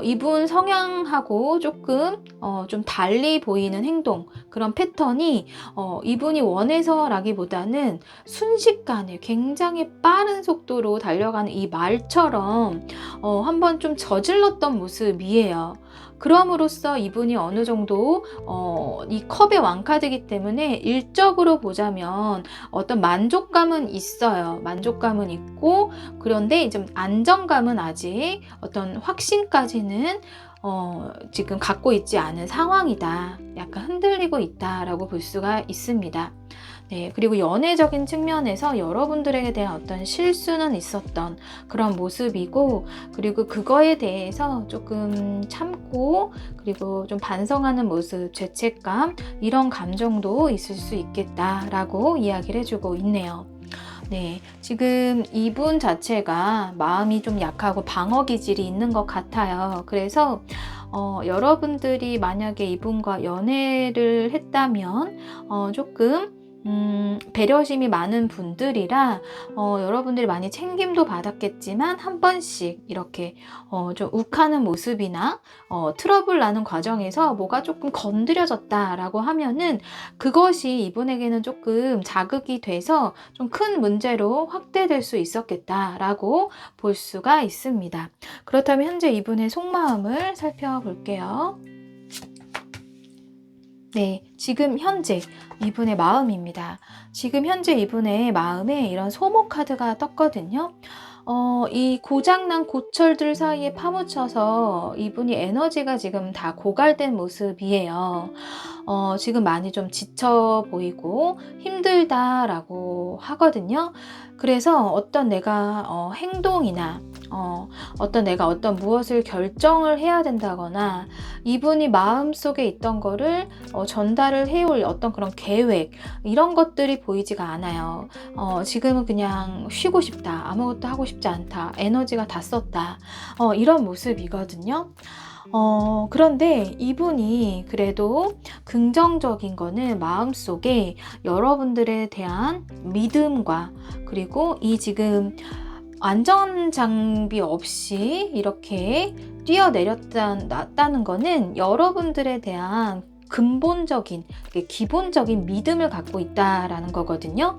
이분 성향하고 조금 좀 달리 보이는 행동, 그런 패턴이 이분이 원해서라기보다는 순식간에 굉장히 빠른 속도로 달려가는 이 말처럼 한번 좀 저질렀던 모습이에요. 그럼으로써 이분이 어느 정도 이 컵의 왕카드이기 때문에 일적으로 보자면 어떤 만족감은 있어요. 만족감은 있고, 그런데 좀 안정감은 아직 어떤 확신까지는 지금 갖고 있지 않은 상황이다. 약간 흔들리고 있다라고 볼 수가 있습니다. 네, 그리고 연애적인 측면에서 여러분들에게 대한 어떤 실수는 있었던 그런 모습이고, 그리고 그거에 대해서 조금 참고, 그리고 좀 반성하는 모습, 죄책감, 이런 감정도 있을 수 있겠다라고 이야기를 해주고 있네요. 네, 지금 이분 자체가 마음이 좀 약하고 방어 기질이 있는 것 같아요. 그래서 여러분들이 만약에 이분과 연애를 했다면 조금 배려심이 많은 분들이라 여러분들이 많이 챙김도 받았겠지만 한 번씩 이렇게 좀 욱하는 모습이나 트러블 나는 과정에서 뭐가 조금 건드려졌다라고 하면은 그것이 이분에게는 조금 자극이 돼서 좀 큰 문제로 확대될 수 있었겠다라고 볼 수가 있습니다. 그렇다면 현재 이분의 속마음을 살펴볼게요. 네, 지금 현재 이분의 마음입니다. 지금 현재 이분의 마음에 이런 소모 카드가 떴거든요. 이 고장난 고철들 사이에 파묻혀서 이분이 에너지가 지금 다 고갈된 모습이에요. 지금 많이 좀 지쳐 보이고 힘들다라고 하거든요. 그래서 어떤 내가 행동이나 어떤 내가 어떤 무엇을 결정을 해야 된다거나 이분이 마음속에 있던 거를 전달을 해올 어떤 그런 계획, 이런 것들이 보이지가 않아요. 지금은 그냥 쉬고 싶다, 아무것도 하고 싶지 않다, 에너지가 다 썼다, 이런 모습이거든요. 그런데 이분이 그래도 긍정적인 거는 마음속에 여러분들에 대한 믿음과, 그리고 이 지금 안전장비 없이 이렇게 뛰어내렸다는 거는 여러분들에 대한 근본적인, 기본적인 믿음을 갖고 있다라는 거거든요.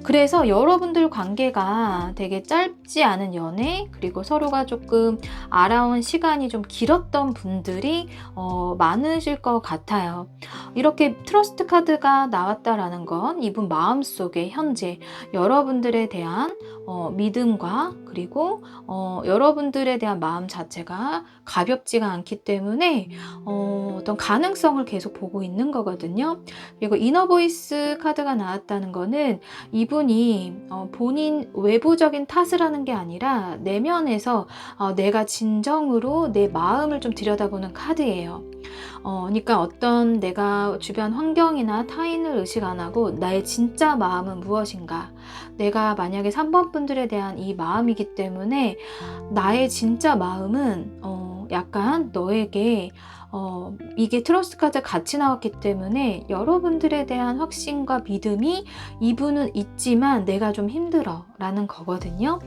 그래서 여러분들 관계가 되게 짧지 않은 연애, 그리고 서로가 조금 알아온 시간이 좀 길었던 분들이 많으실 것 같아요. 이렇게 트러스트 카드가 나왔다라는 건 이분 마음속에 현재 여러분들에 대한 믿음과 그리고 여러분들에 대한 마음 자체가 가볍지가 않기 때문에 어떤 가능성을 계속 보고 있는 거거든요. 그리고 이너보이스 카드가 나왔다는 거는 이분이 본인 외부적인 탓을 하는 게 아니라 내면에서 내가 진정으로 내 마음을 좀 들여다보는 카드예요. 그러니까 어떤 내가 주변 환경이나 타인을 의식 안 하고 나의 진짜 마음은 무엇인가, 내가 만약에 3번 분들에 대한 이 마음이기 때문에 나의 진짜 마음은 약간 너에게 이게 트러스트 카드 같이 나왔기 때문에 여러분들에 대한 확신과 믿음이 이분은 있지만 내가 좀 힘들어 라는 거거든요.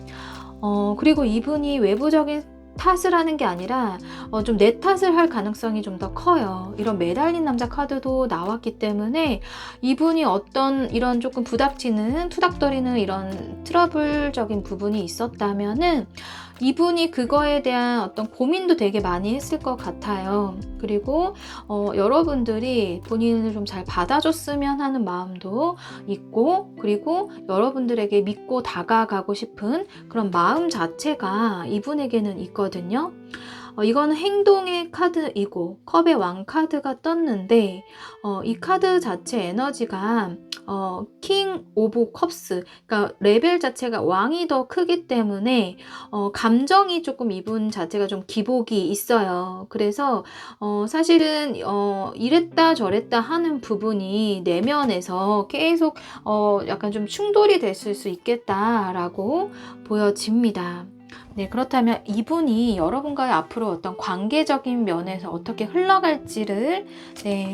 그리고 이분이 외부적인 탓을 하는 게 아니라 좀 내 탓을 할 가능성이 좀 더 커요. 이런 매달린 남자 카드도 나왔기 때문에 이분이 어떤 이런 조금 부닥치는, 투닥거리는 이런 트러블적인 부분이 있었다면은 이분이 그거에 대한 어떤 고민도 되게 많이 했을 것 같아요. 그리고 여러분들이 본인을 좀 잘 받아줬으면 하는 마음도 있고, 그리고 여러분들에게 믿고 다가가고 싶은 그런 마음 자체가 이분에게는 있거든요. 이거는 행동의 카드이고 컵의 왕 카드가 떴는데 이 카드 자체 에너지가 킹 오브 컵스, 그러니까 레벨 자체가 왕이 더 크기 때문에 감정이 조금 이분 자체가 좀 기복이 있어요. 그래서 사실은 이랬다 저랬다 하는 부분이 내면에서 계속 약간 좀 충돌이 됐을 수 있겠다라고 보여집니다. 네, 그렇다면 이분이 여러분과의 앞으로 어떤 관계적인 면에서 어떻게 흘러갈지를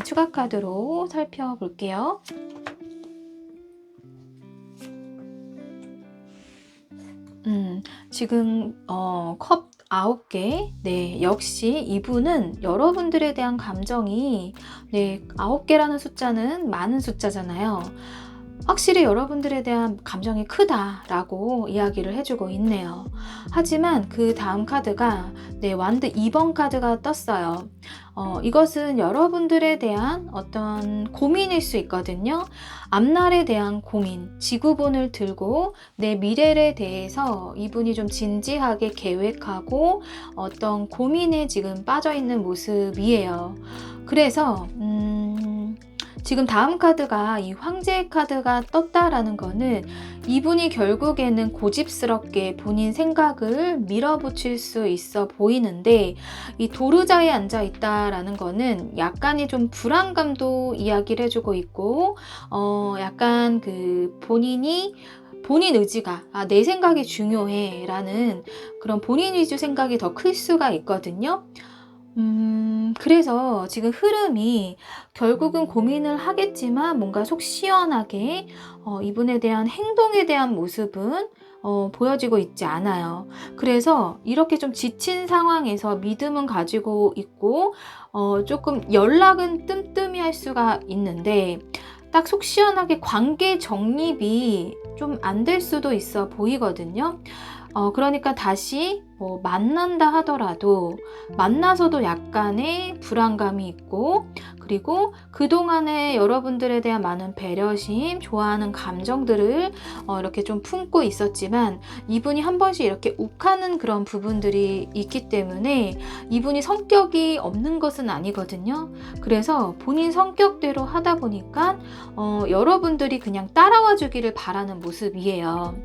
추가 카드로 살펴볼게요. 지금 컵 9개, 역시 이분은 여러분들에 대한 감정이 9개라는 숫자는 많은 숫자잖아요. 확실히 여러분들에 대한 감정이 크다라고 이야기를 해주고 있네요. 하지만 그 다음 카드가 완드 2번 카드가 떴어요. 이것은 여러분들에 대한 어떤 고민일 수 있거든요. 앞날에 대한 고민, 지구본을 들고 내 미래에 대해서 이분이 좀 진지하게 계획하고 어떤 고민에 지금 빠져있는 모습이에요. 그래서 지금 다음 카드가 이 황제의 카드가 떴다라는 거는 이분이 결국에는 고집스럽게 본인 생각을 밀어붙일 수 있어 보이는데, 이 도르자에 앉아 있다라는 거는 약간의 좀 불안감도 이야기를 해주고 있고, 약간 그 본인 의지가 내 생각이 중요해 라는 그런 본인 위주 생각이 더 클 수가 있거든요. 그래서 지금 흐름이 결국은 고민을 하겠지만 뭔가 속 시원하게 이분에 대한 행동에 대한 모습은 보여지고 있지 않아요. 그래서 이렇게 좀 지친 상황에서 믿음은 가지고 있고 조금 연락은 뜸뜸이 할 수가 있는데 딱 속 시원하게 관계 정립이 좀 안 될 수도 있어 보이거든요. 그러니까 다시 만난다 하더라도 만나서도 약간의 불안감이 있고, 그리고 그동안에 여러분들에 대한 많은 배려심, 좋아하는 감정들을 이렇게 좀 품고 있었지만 이분이 한 번씩 이렇게 욱하는 그런 부분들이 있기 때문에 이분이 성격이 없는 것은 아니거든요. 그래서 본인 성격대로 하다 보니까 여러분들이 그냥 따라와 주기를 바라는 모습이에요.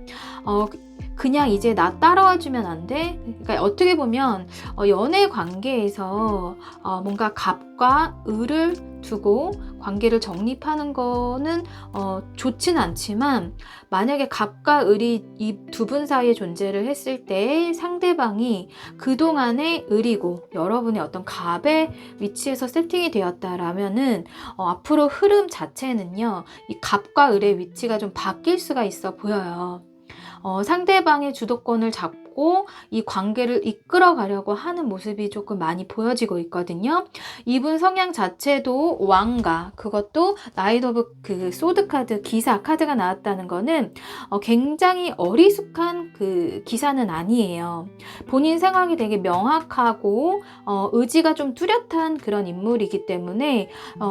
그냥 이제 나 따라와 주면 안 돼? 그러니까 어떻게 보면 연애 관계에서 뭔가 갑과 을을 두고 관계를 정립하는 거는 좋진 않지만, 만약에 갑과 을이 이 두 분 사이에 존재를 했을 때 상대방이 그동안의 을이고 여러분의 어떤 갑의 위치에서 세팅이 되었다라면은 앞으로 흐름 자체는요, 이 갑과 을의 위치가 좀 바뀔 수가 있어 보여요. 상대방의 주도권을 잡고 가려고 이 관계를 이끌어 가려고 하는 모습이 조금 많이 보여지고 있거든요. 이분 성향 자체도 왕가, 그것도 나이트 오브 그 소드 카드, 기사 카드가 나왔다는 거는 굉장히 어리숙한 그 기사는 아니에요. 본인 생각이 되게 명확하고 의지가 좀 뚜렷한 그런 인물이기 때문에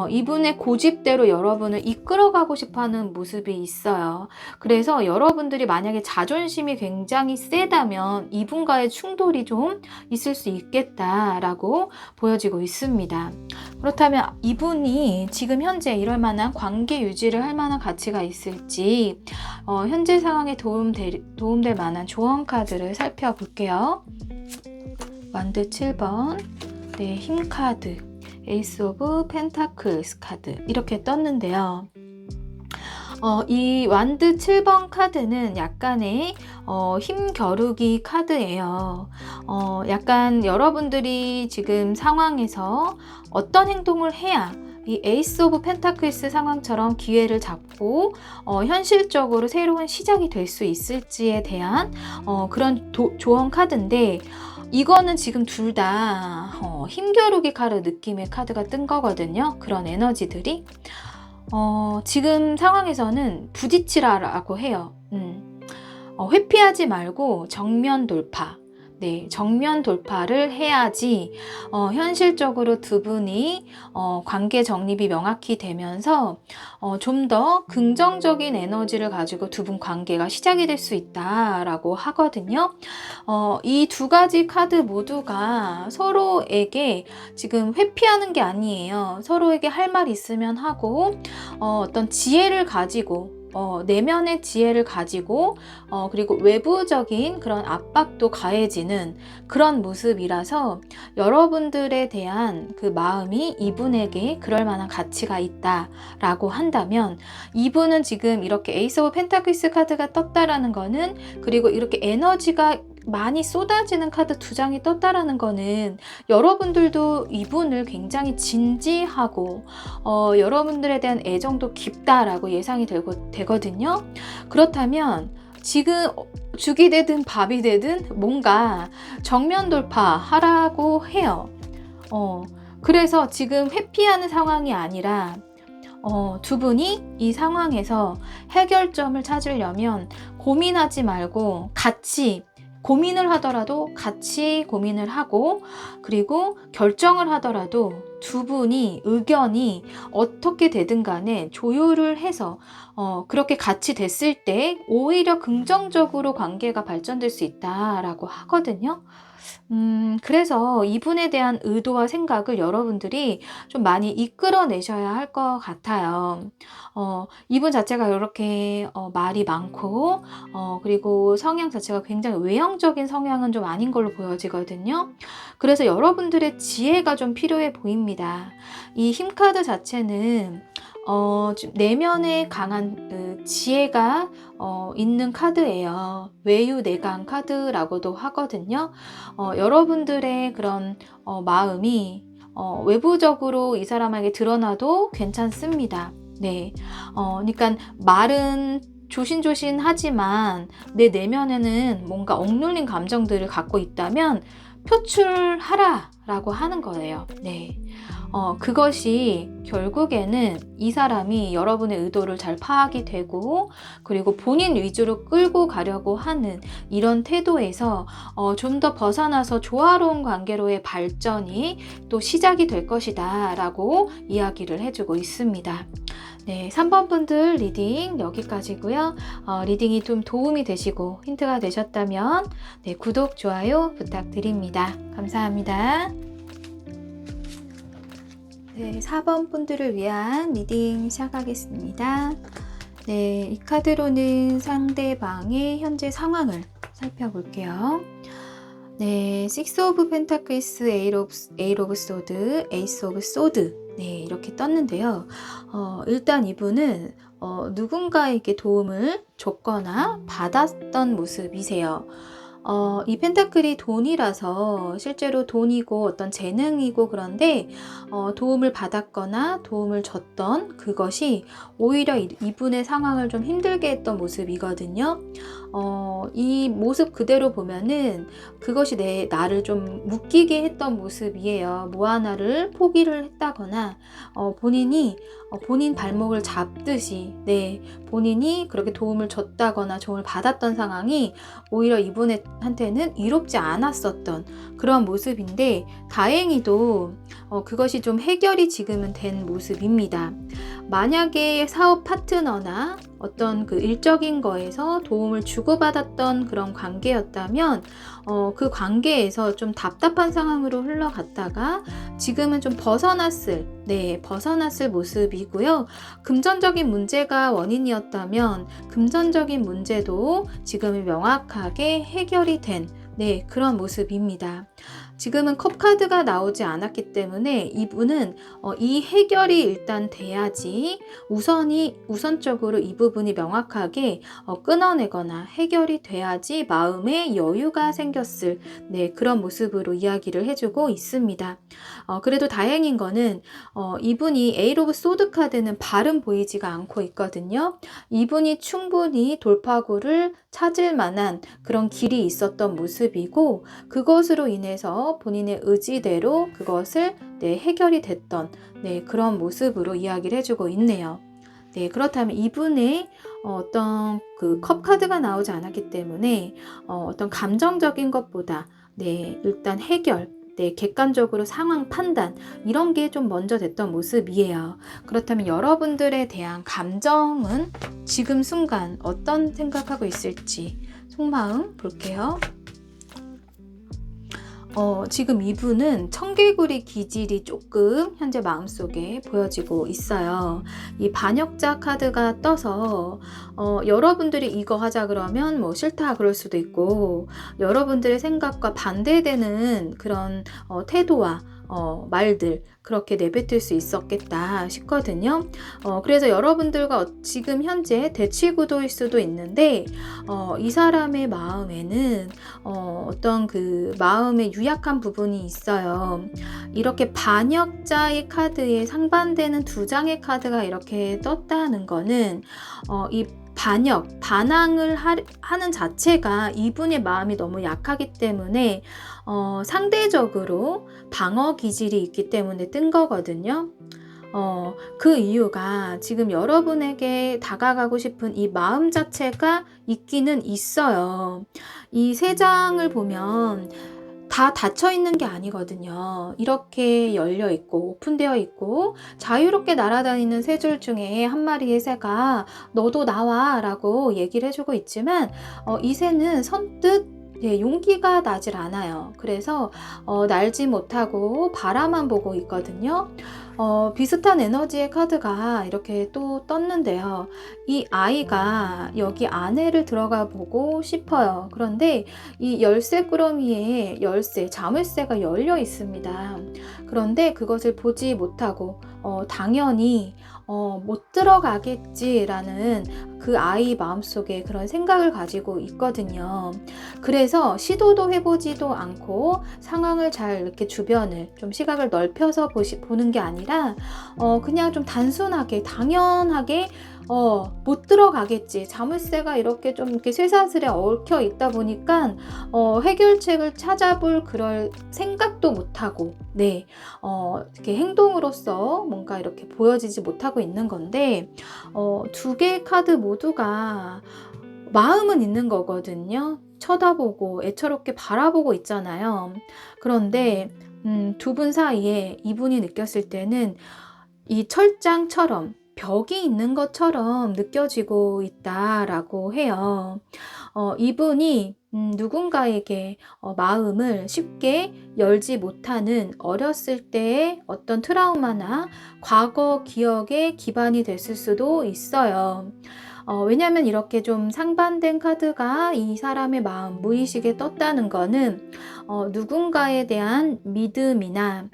이분의 고집대로 여러분을 이끌어가고 싶어하는 모습이 있어요. 그래서 여러분들이 만약에 자존심이 굉장히 세다면 이분과의 충돌이 좀 있을 수 있겠다라고 보여지고 있습니다. 그렇다면 이분이 지금 현재 이럴 만한 관계 유지를 할 만한 가치가 있을지 현재 상황에 도움될 만한 조언 카드를 살펴볼게요. 완드 7번, 네, 힘 카드, 에이스 오브 펜타클스 카드 이렇게 떴는데요. 이 완드 7번 카드는 약간의 힘겨루기 카드예요. 약간 여러분들이 지금 상황에서 어떤 행동을 해야 이 에이스 오브 펜타클스 상황처럼 기회를 잡고 현실적으로 새로운 시작이 될 수 있을지에 대한 그런 조언 카드인데, 이거는 지금 둘 다 힘겨루기 카드 느낌의 카드가 뜬 거거든요. 그런 에너지들이 지금 상황에서는 부딪히라라고 해요. 회피하지 말고 정면 돌파. 네, 정면 돌파를 해야지 현실적으로 두 분이 관계 정립이 명확히 되면서 좀 더 긍정적인 에너지를 가지고 두 분 관계가 시작이 될 수 있다라고 하거든요. 이 두 가지 카드 모두가 서로에게 지금 회피하는 게 아니에요. 서로에게 할 말 있으면 하고 어떤 지혜를 가지고 내면의 지혜를 가지고 그리고 외부적인 그런 압박도 가해지는 그런 모습이라서 여러분들에 대한 그 마음이 이분에게 그럴 만한 가치가 있다라고 한다면, 이분은 지금 이렇게 에이스 오브 펜타클스 카드가 떴다라는 거는, 그리고 이렇게 에너지가 많이 쏟아지는 카드 두 장이 떴다라는 거는 여러분들도 이분을 굉장히 진지하고 여러분들에 대한 애정도 깊다라고 예상이 되거든요. 그렇다면 지금 죽이 되든 밥이 되든 뭔가 정면 돌파하라고 해요. 그래서 지금 회피하는 상황이 아니라 두 분이 이 상황에서 해결점을 찾으려면 고민하지 말고 같이 고민을 하더라도 같이 고민을 하고, 그리고 결정을 하더라도 두 분이 의견이 어떻게 되든 간에 조율을 해서 그렇게 같이 됐을 때 오히려 긍정적으로 관계가 발전될 수 있다라고 하거든요. 그래서 이분에 대한 의도와 생각을 여러분들이 좀 많이 이끌어내셔야 할 것 같아요. 이분 자체가 이렇게 말이 많고 그리고 성향 자체가 굉장히 외형적인 성향은 좀 아닌 걸로 보여지거든요. 그래서 여러분들의 지혜가 좀 필요해 보입니다. 이 힘카드 자체는 내면에 강한 지혜가 있는 카드예요. 외유내강 카드라고도 하거든요. 여러분들의 그런 마음이 외부적으로 이 사람에게 드러나도 괜찮습니다. 네, 그러니까 말은 조신조신하지만 내 내면에는 뭔가 억눌린 감정들을 갖고 있다면 표출하라 라고 하는 거예요. 네. 그것이 결국에는 이 사람이 여러분의 의도를 잘 파악이 되고, 그리고 본인 위주로 끌고 가려고 하는 이런 태도에서 좀 더 벗어나서 조화로운 관계로의 발전이 또 시작이 될 것이다 라고 이야기를 해주고 있습니다. 네, 3번 분들 리딩 여기까지고요. 리딩이 좀 도움이 되시고 힌트가 되셨다면 네, 구독, 좋아요 부탁드립니다. 감사합니다. 네, 4번 분들을 위한 리딩 시작하겠습니다. 네, 이 카드로는 상대방의 현재 상황을 살펴볼게요. 네, Six of Pentacles, Eight of Swords, Ace of Swords 네, 이렇게 떴는데요. 일단 이분은 누군가에게 도움을 줬거나 받았던 모습이세요. 이 펜타클이 돈이라서 실제로 돈이고 어떤 재능이고 그런데 도움을 받았거나 도움을 줬던 그것이 오히려 이분의 상황을 좀 힘들게 했던 모습이거든요. 이 모습 그대로 보면은 그것이 나를 좀 묶이게 했던 모습이에요. 뭐 하나를 포기를 했다거나 본인이 본인 발목을 잡듯이 본인이 그렇게 도움을 줬다거나 도움을 받았던 상황이 오히려 이분한테는 이롭지 않았었던 그런 모습인데 다행히도 그것이 좀 해결이 지금은 된 모습입니다. 만약에 사업 파트너나 어떤 그 일적인 거에서 도움을 주고받았던 그런 관계였다면 그 관계에서 좀 답답한 상황으로 흘러갔다가 지금은 좀 벗어났을 모습이고요. 금전적인 문제가 원인이었다면 금전적인 문제도 지금은 명확하게 해결이 된 그런 모습입니다. 지금은 컵 카드가 나오지 않았기 때문에 이분은 이 해결이 일단 돼야지 우선적으로 이 부분이 명확하게 끊어내거나 해결이 돼야지 마음에 여유가 생겼을 그런 모습으로 이야기를 해주고 있습니다. 그래도 다행인 거는 이분이 에잇 오브 소드 카드는 발은 보이지가 않고 있거든요. 이분이 충분히 돌파구를 찾을 만한 그런 길이 있었던 모습이고 그것으로 인해서 본인의 의지대로 그것을 해결이 됐던 그런 모습으로 이야기를 해주고 있네요. 그렇다면 이분의 어떤 그 컵 카드가 나오지 않았기 때문에 어떤 감정적인 것보다 일단 해결 객관적으로 상황 판단 이런 게 좀 먼저 됐던 모습이에요. 그렇다면 여러분들에 대한 감정은 지금 순간 어떤 생각하고 있을지 속마음 볼게요. 지금 이분은 청개구리 기질이 조금 현재 마음속에 보여지고 있어요. 이 반역자 카드가 떠서 여러분들이 이거 하자 그러면 뭐 싫다 그럴 수도 있고 여러분들의 생각과 반대되는 그런 태도와 말들 그렇게 내뱉을 수 있었겠다 싶거든요. 그래서 여러분들과 지금 현재 대치 구도일 수도 있는데 이 사람의 마음에는 어떤 그 마음의 유약한 부분이 있어요. 이렇게 반역자의 카드에 상반되는 두 장의 카드가 이렇게 떴다는 거는 이 반항을 하는 자체가 이분의 마음이 너무 약하기 때문에 상대적으로 방어 기질이 있기 때문에 뜬 거거든요. 그 이유가 지금 여러분에게 다가가고 싶은 이 마음 자체가 있기는 있어요. 이 세 장을 보면 다 닫혀 있는 게 아니거든요. 이렇게 열려 있고 오픈되어 있고 자유롭게 날아다니는 새줄 중에 한 마리의 새가 너도 나와 라고 얘기를 해주고 있지만 이 새는 선뜻 용기가 나질 않아요. 그래서 날지 못하고 바라만 보고 있거든요. 비슷한 에너지의 카드가 이렇게 또 떴는데요. 이 아이가 여기 안에를 들어가 보고 싶어요. 그런데 이 열쇠 꾸러미에 자물쇠가 열려 있습니다. 그런데 그것을 보지 못하고 당연히 못 들어가겠지라는 그 아이 마음속에 그런 생각을 가지고 있거든요. 그래서 시도도 해보지도 않고 상황을 잘 이렇게 주변을 좀 시각을 넓혀서 보는 게 아니라 그냥 좀 단순하게 당연하게 못 들어가겠지. 자물쇠가 이렇게 좀 이렇게 쇠사슬에 얽혀 있다 보니까 해결책을 찾아볼 그럴 생각도 못하고 이렇게 행동으로서 뭔가 이렇게 보여지지 못하고 있는 건데 두 개의 카드 모두가 마음은 있는 거거든요. 쳐다보고 애처롭게 바라보고 있잖아요. 그런데 두 분 사이에 이분이 느꼈을 때는 이 철장처럼 벽이 있는 것처럼 느껴지고 있다라고 해요. 이분이 누군가에게 마음을 쉽게 열지 못하는 어렸을 때의 어떤 트라우마나 과거 기억에 기반이 됐을 수도 있어요. 왜냐하면 이렇게 좀 상반된 카드가 이 사람의 마음 무의식에 떴다는 거는 누군가에 대한 믿음이나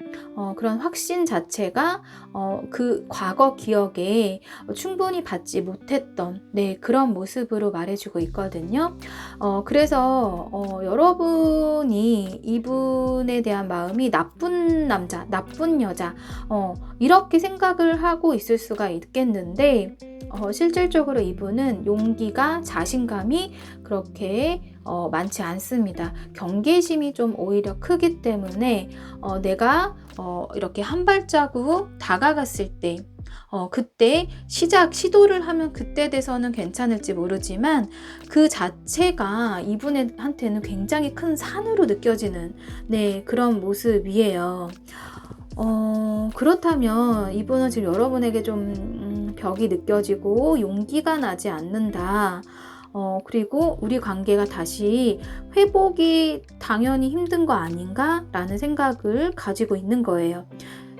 그런 확신 자체가 그 과거 기억에 충분히 받지 못했던 그런 모습으로 말해주고 있거든요. 그래서 여러분이 이분에 대한 마음이 나쁜 남자, 나쁜 여자 이렇게 생각을 하고 있을 수가 있겠는데 실질적으로 이분은 용기가, 자신감이 그렇게 많지 않습니다. 경계심이 좀 오히려 크기 때문에 내가 이렇게 한 발자국 다가갔을 때 그때 시도를 하면 그때 돼서는 괜찮을지 모르지만 그 자체가 이분한테는 굉장히 큰 산으로 느껴지는 그런 모습이에요. 그렇다면 이분은 지금 여러분에게 좀 벽이 느껴지고 용기가 나지 않는다. 그리고 우리 관계가 다시 회복이 당연히 힘든 거 아닌가? 라는 생각을 가지고 있는 거예요.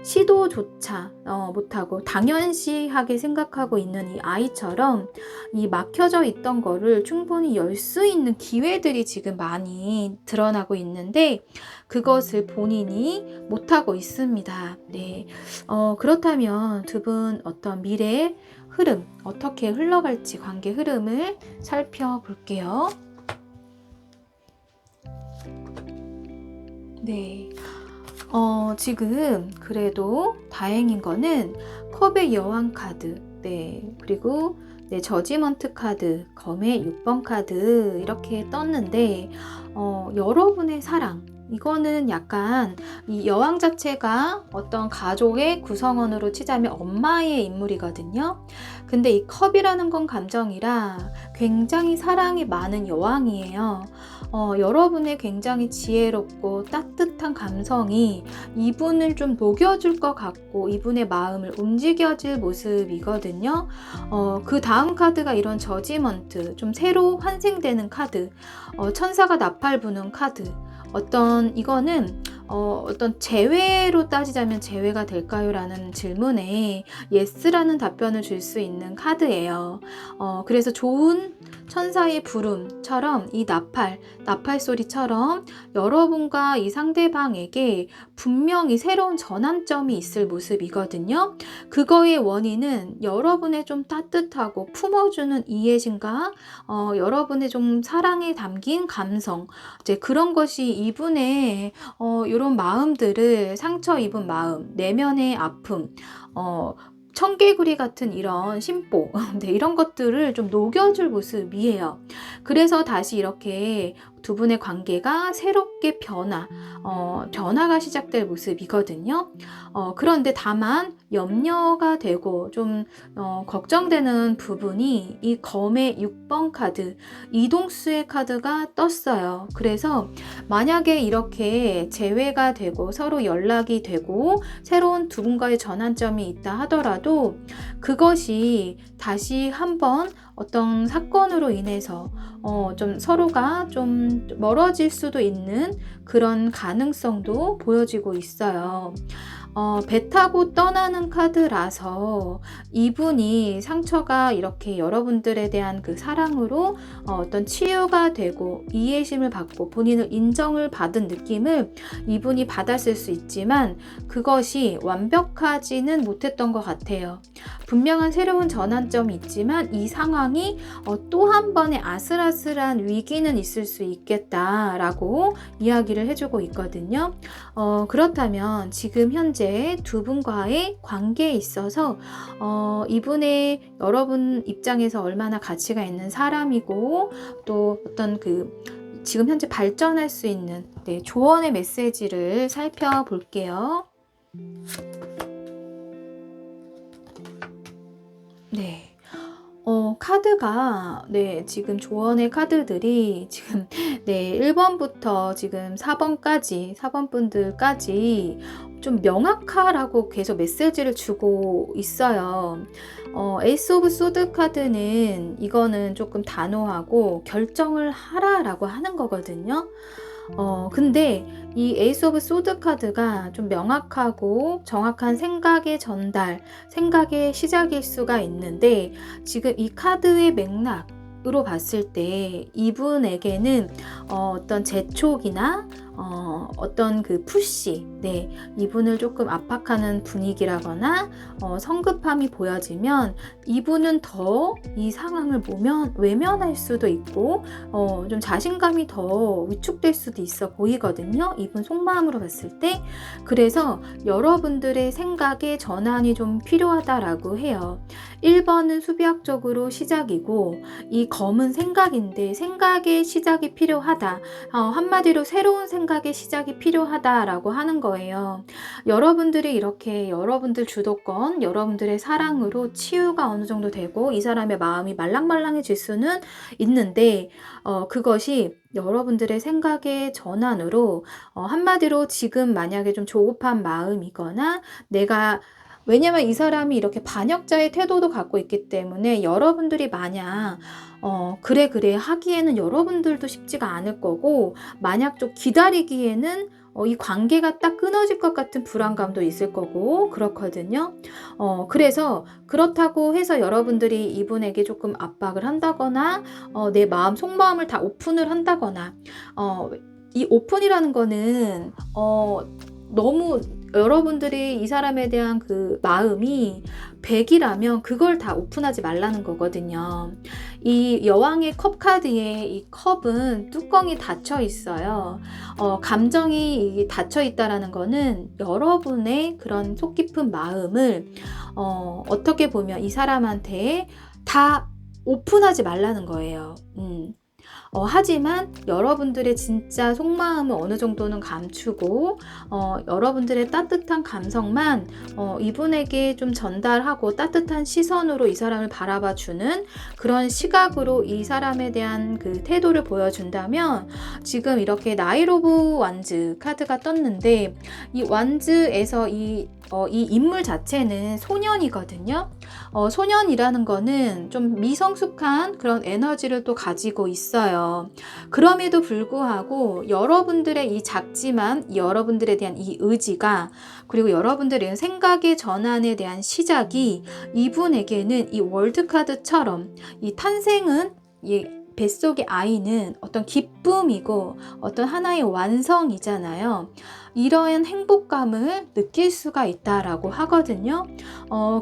시도조차 못하고 당연시하게 생각하고 있는 이 아이처럼 이 막혀져 있던 거를 충분히 열 수 있는 기회들이 지금 많이 드러나고 있는데 그것을 본인이 못하고 있습니다. 그렇다면 두 분 어떤 미래의 흐름, 어떻게 흘러갈지 관계 흐름을 살펴볼게요. 지금 그래도 다행인 거는 컵의 여왕 카드, 그리고 저지먼트 카드, 검의 6번 카드 이렇게 떴는데 여러분의 사랑, 이거는 약간 이 여왕 자체가 어떤 가족의 구성원으로 치자면 엄마의 인물이거든요. 근데 이 컵이라는 건 감정이라 굉장히 사랑이 많은 여왕이에요. 여러분의 굉장히 지혜롭고 따뜻한 감성이 이분을 좀 녹여줄 것 같고 이분의 마음을 움직여줄 모습이거든요. 그 다음 카드가 이런 저지먼트, 좀 새로 환생되는 카드, 천사가 나팔 부는 카드, 이거는 어떤 재회로 따지자면 재회가 될까요? 라는 질문에 예스라는 답변을 줄 수 있는 카드예요. 그래서 좋은 천사의 부름처럼 이 나팔 소리처럼 여러분과 이 상대방에게 분명히 새로운 전환점이 있을 모습이거든요. 그거의 원인은 여러분의 좀 따뜻하고 품어주는 이해심과 여러분의 좀 사랑에 담긴 감성, 이제 그런 것이 이분의 이런 마음들을, 상처 입은 마음, 내면의 아픔, 청개구리 같은 이런 심보 이런 것들을 좀 녹여줄 모습이에요. 그래서 다시 이렇게 두 분의 관계가 새롭게 변화가 시작될 모습이거든요. 그런데 다만 염려가 되고 좀 걱정되는 부분이 이 검의 6번 카드, 이동수의 카드가 떴어요. 그래서 만약에 이렇게 재회가 되고 서로 연락이 되고 새로운 두 분과의 전환점이 있다 하더라도 그것이 다시 한번 어떤 사건으로 인해서 좀 서로가 좀 멀어질 수도 있는 그런 가능성도 보여지고 있어요. 배 타고 떠나는 카드라서 이분이 상처가 이렇게 여러분들에 대한 그 사랑으로 어떤 치유가 되고 이해심을 받고 본인을 인정을 받은 느낌을 이분이 받았을 수 있지만 그것이 완벽하지는 못했던 것 같아요. 분명한 새로운 전환점이 있지만 이 상황이 또 한 번의 아슬아슬한 위기는 있을 수 있겠다라고 이야기를 해주고 있거든요. 그렇다면 지금 현재 두 분과의 관계에 있어서 이분의 여러분 입장에서 얼마나 가치가 있는 사람이고 또 어떤 지금 현재 발전할 수 있는 조언의 메시지를 살펴볼게요. 카드가 지금 조언의 카드들이 지금 1번부터 지금 4번 분들까지 좀 명확하라고 계속 메시지를 주고 있어요. 에이스 오브 소드 카드는 이거는 조금 단호하고 결정을 하라라고 하는 거거든요. 근데 이 에이스 오브 소드 카드가 좀 명확하고 정확한 생각의 전달, 생각의 시작일 수가 있는데 지금 이 카드의 맥락으로 봤을 때 이분에게는 어떤 재촉이나 어떤 그 푸시, 네, 이분을 조금 압박하는 분위기라거나 성급함이 보여지면 이분은 더 이 상황을 보면 외면할 수도 있고 좀 자신감이 더 위축될 수도 있어 보이거든요. 이분 속마음으로 봤을 때. 그래서 여러분들의 생각의 전환이 좀 필요하다라고 해요. 1번은 수비학적으로 시작이고 이 검은 생각인데 생각의 시작이 필요하다. 한마디로 새로운 생각의 시작이 필요하다라고 하는 거예요. 여러분들이 이렇게 여러분들 주도권, 여러분들의 사랑으로 치유가 어느 정도 되고 이 사람의 마음이 말랑말랑해질 수는 있는데 그것이 여러분들의 생각의 전환으로 한마디로 지금 만약에 좀 조급한 마음이거나 왜냐면 이 사람이 이렇게 반역자의 태도도 갖고 있기 때문에 여러분들이 마냥 그래 하기에는 여러분들도 쉽지가 않을 거고 만약 좀 기다리기에는 이 관계가 딱 끊어질 것 같은 불안감도 있을 거고 그렇거든요. 그래서 그렇다고 해서 여러분들이 이분에게 조금 압박을 한다거나 내 마음 속마음을 다 오픈을 한다거나 이 오픈이라는 거는 너무 여러분들이 이 사람에 대한 그 마음이 100이라면 그걸 다 오픈하지 말라는 거거든요. 이 여왕의 컵 카드에 이 컵은 뚜껑이 닫혀 있어요. 감정이 닫혀 있다라는 거는 여러분의 그런 속 깊은 마음을 어떻게 보면 이 사람한테 다 오픈하지 말라는 거예요. 하지만 여러분들의 진짜 속마음을 어느 정도는 감추고 여러분들의 따뜻한 감성만 이분에게 좀 전달하고 따뜻한 시선으로 이 사람을 바라봐 주는 그런 시각으로 이 사람에 대한 그 태도를 보여준다면 지금 이렇게 나이트 오브 완즈 카드가 떴는데 이 완즈에서 이 인물 자체는 소년이거든요. 소년이라는 거는 좀 미성숙한 그런 에너지를 또 가지고 있어요. 그럼에도 불구하고 여러분들의 이 작지만 여러분들에 대한 이 의지가 그리고 여러분들의 생각의 전환에 대한 시작이 이분에게는 이 월드 카드처럼 이 탄생은 뱃속의 아이는 어떤 기쁨이고 어떤 하나의 완성이잖아요. 이러한 행복감을 느낄 수가 있다라고 하거든요.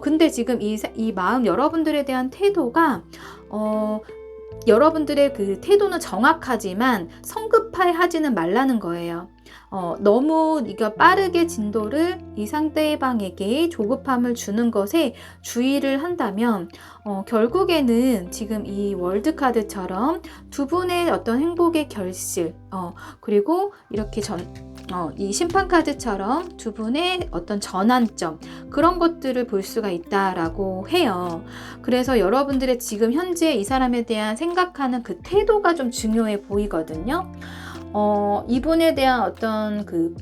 근데 지금 이 마음 여러분들에 대한 태도가 여러분들의 그 태도는 정확하지만 성급하지는 말라는 거예요. 너무 네가 빠르게 진도를 이 상대방에게 조급함을 주는 것에 주의를 한다면 결국에는 지금 이 월드카드처럼 두 분의 어떤 행복의 결실 그리고 이렇게 이 심판카드처럼 두 분의 어떤 전환점 그런 것들을 볼 수가 있다라고 해요. 그래서 여러분들의 지금 현재 이 사람에 대한 생각하는 그 태도가 좀 중요해 보이거든요. 이분에 대한 어떤 그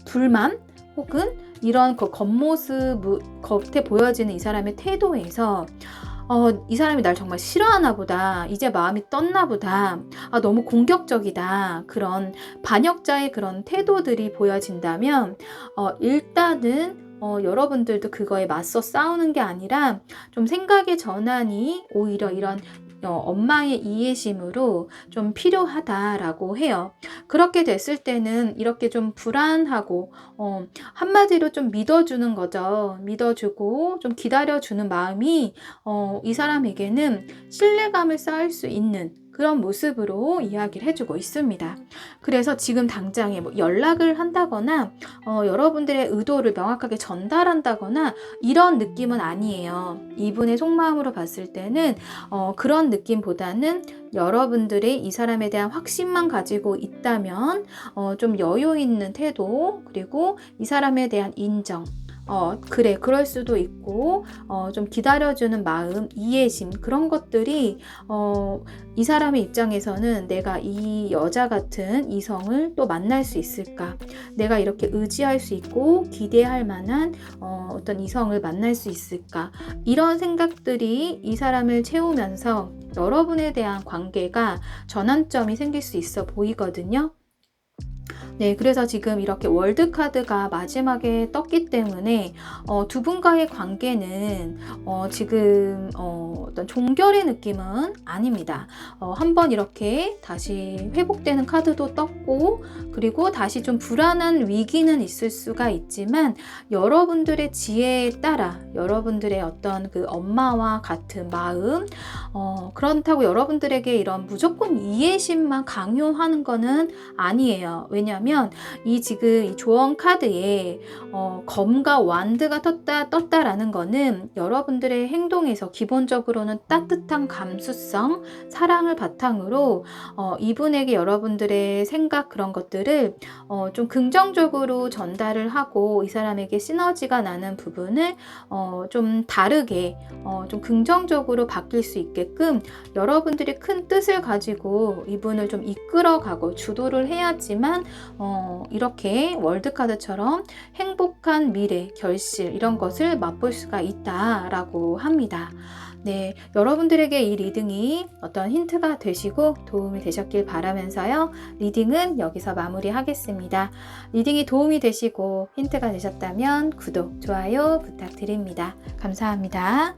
불만 혹은 이런 그 겉모습 겉에 보여지는 이 사람의 태도에서 이 사람이 날 정말 싫어하나 보다. 이제 마음이 떴나 보다. 너무 공격적이다. 그런 반역자의 그런 태도들이 보여진다면 일단은 여러분들도 그거에 맞서 싸우는 게 아니라 좀 생각의 전환이 오히려 이런 엄마의 이해심으로 좀 필요하다라고 해요. 그렇게 됐을 때는 이렇게 좀 불안하고 한마디로 좀 믿어주는 거죠. 믿어주고 좀 기다려주는 마음이 이 사람에게는 신뢰감을 쌓을 수 있는 그런 모습으로 이야기를 해주고 있습니다. 그래서 지금 당장에 연락을 한다거나 여러분들의 의도를 명확하게 전달한다거나 이런 느낌은 아니에요. 이분의 속마음으로 봤을 때는 그런 느낌보다는 여러분들이 이 사람에 대한 확신만 가지고 있다면 좀 여유 있는 태도 그리고 이 사람에 대한 인정 그래 그럴 수도 있고 좀 기다려주는 마음 이해심 그런 것들이 이 사람의 입장에서는 내가 이 여자 같은 이성을 또 만날 수 있을까 내가 이렇게 의지할 수 있고 기대할 만한 어떤 이성을 만날 수 있을까 이런 생각들이 이 사람을 채우면서 여러분에 대한 관계가 전환점이 생길 수 있어 보이거든요. 네, 그래서 지금 이렇게 월드 카드가 마지막에 떴기 때문에 두 분과의 관계는 지금 어떤 종결의 느낌은 아닙니다. 한번 이렇게 다시 회복되는 카드도 떴고, 그리고 다시 좀 불안한 위기는 있을 수가 있지만 여러분들의 지혜에 따라 여러분들의 어떤 그 엄마와 같은 마음, 그렇다고 여러분들에게 이런 무조건 이해심만 강요하는 거는 아니에요. 왜냐하면 이 지금 이 조언 카드에 검과 완드가 떴다라는 거는 여러분들의 행동에서 기본적으로는 따뜻한 감수성, 사랑을 바탕으로 이분에게 여러분들의 생각 그런 것들을 좀 긍정적으로 전달을 하고 이 사람에게 시너지가 나는 부분을 좀 다르게 좀 긍정적으로 바뀔 수 있게끔 여러분들이 큰 뜻을 가지고 이분을 좀 이끌어가고 주도를 해야지만 이렇게 월드카드처럼 행복한 미래, 결실 이런 것을 맛볼 수가 있다라고 합니다. 네, 여러분들에게 이 리딩이 어떤 힌트가 되시고 도움이 되셨길 바라면서요. 리딩은 여기서 마무리하겠습니다. 리딩이 도움이 되시고 힌트가 되셨다면 구독, 좋아요 부탁드립니다. 감사합니다.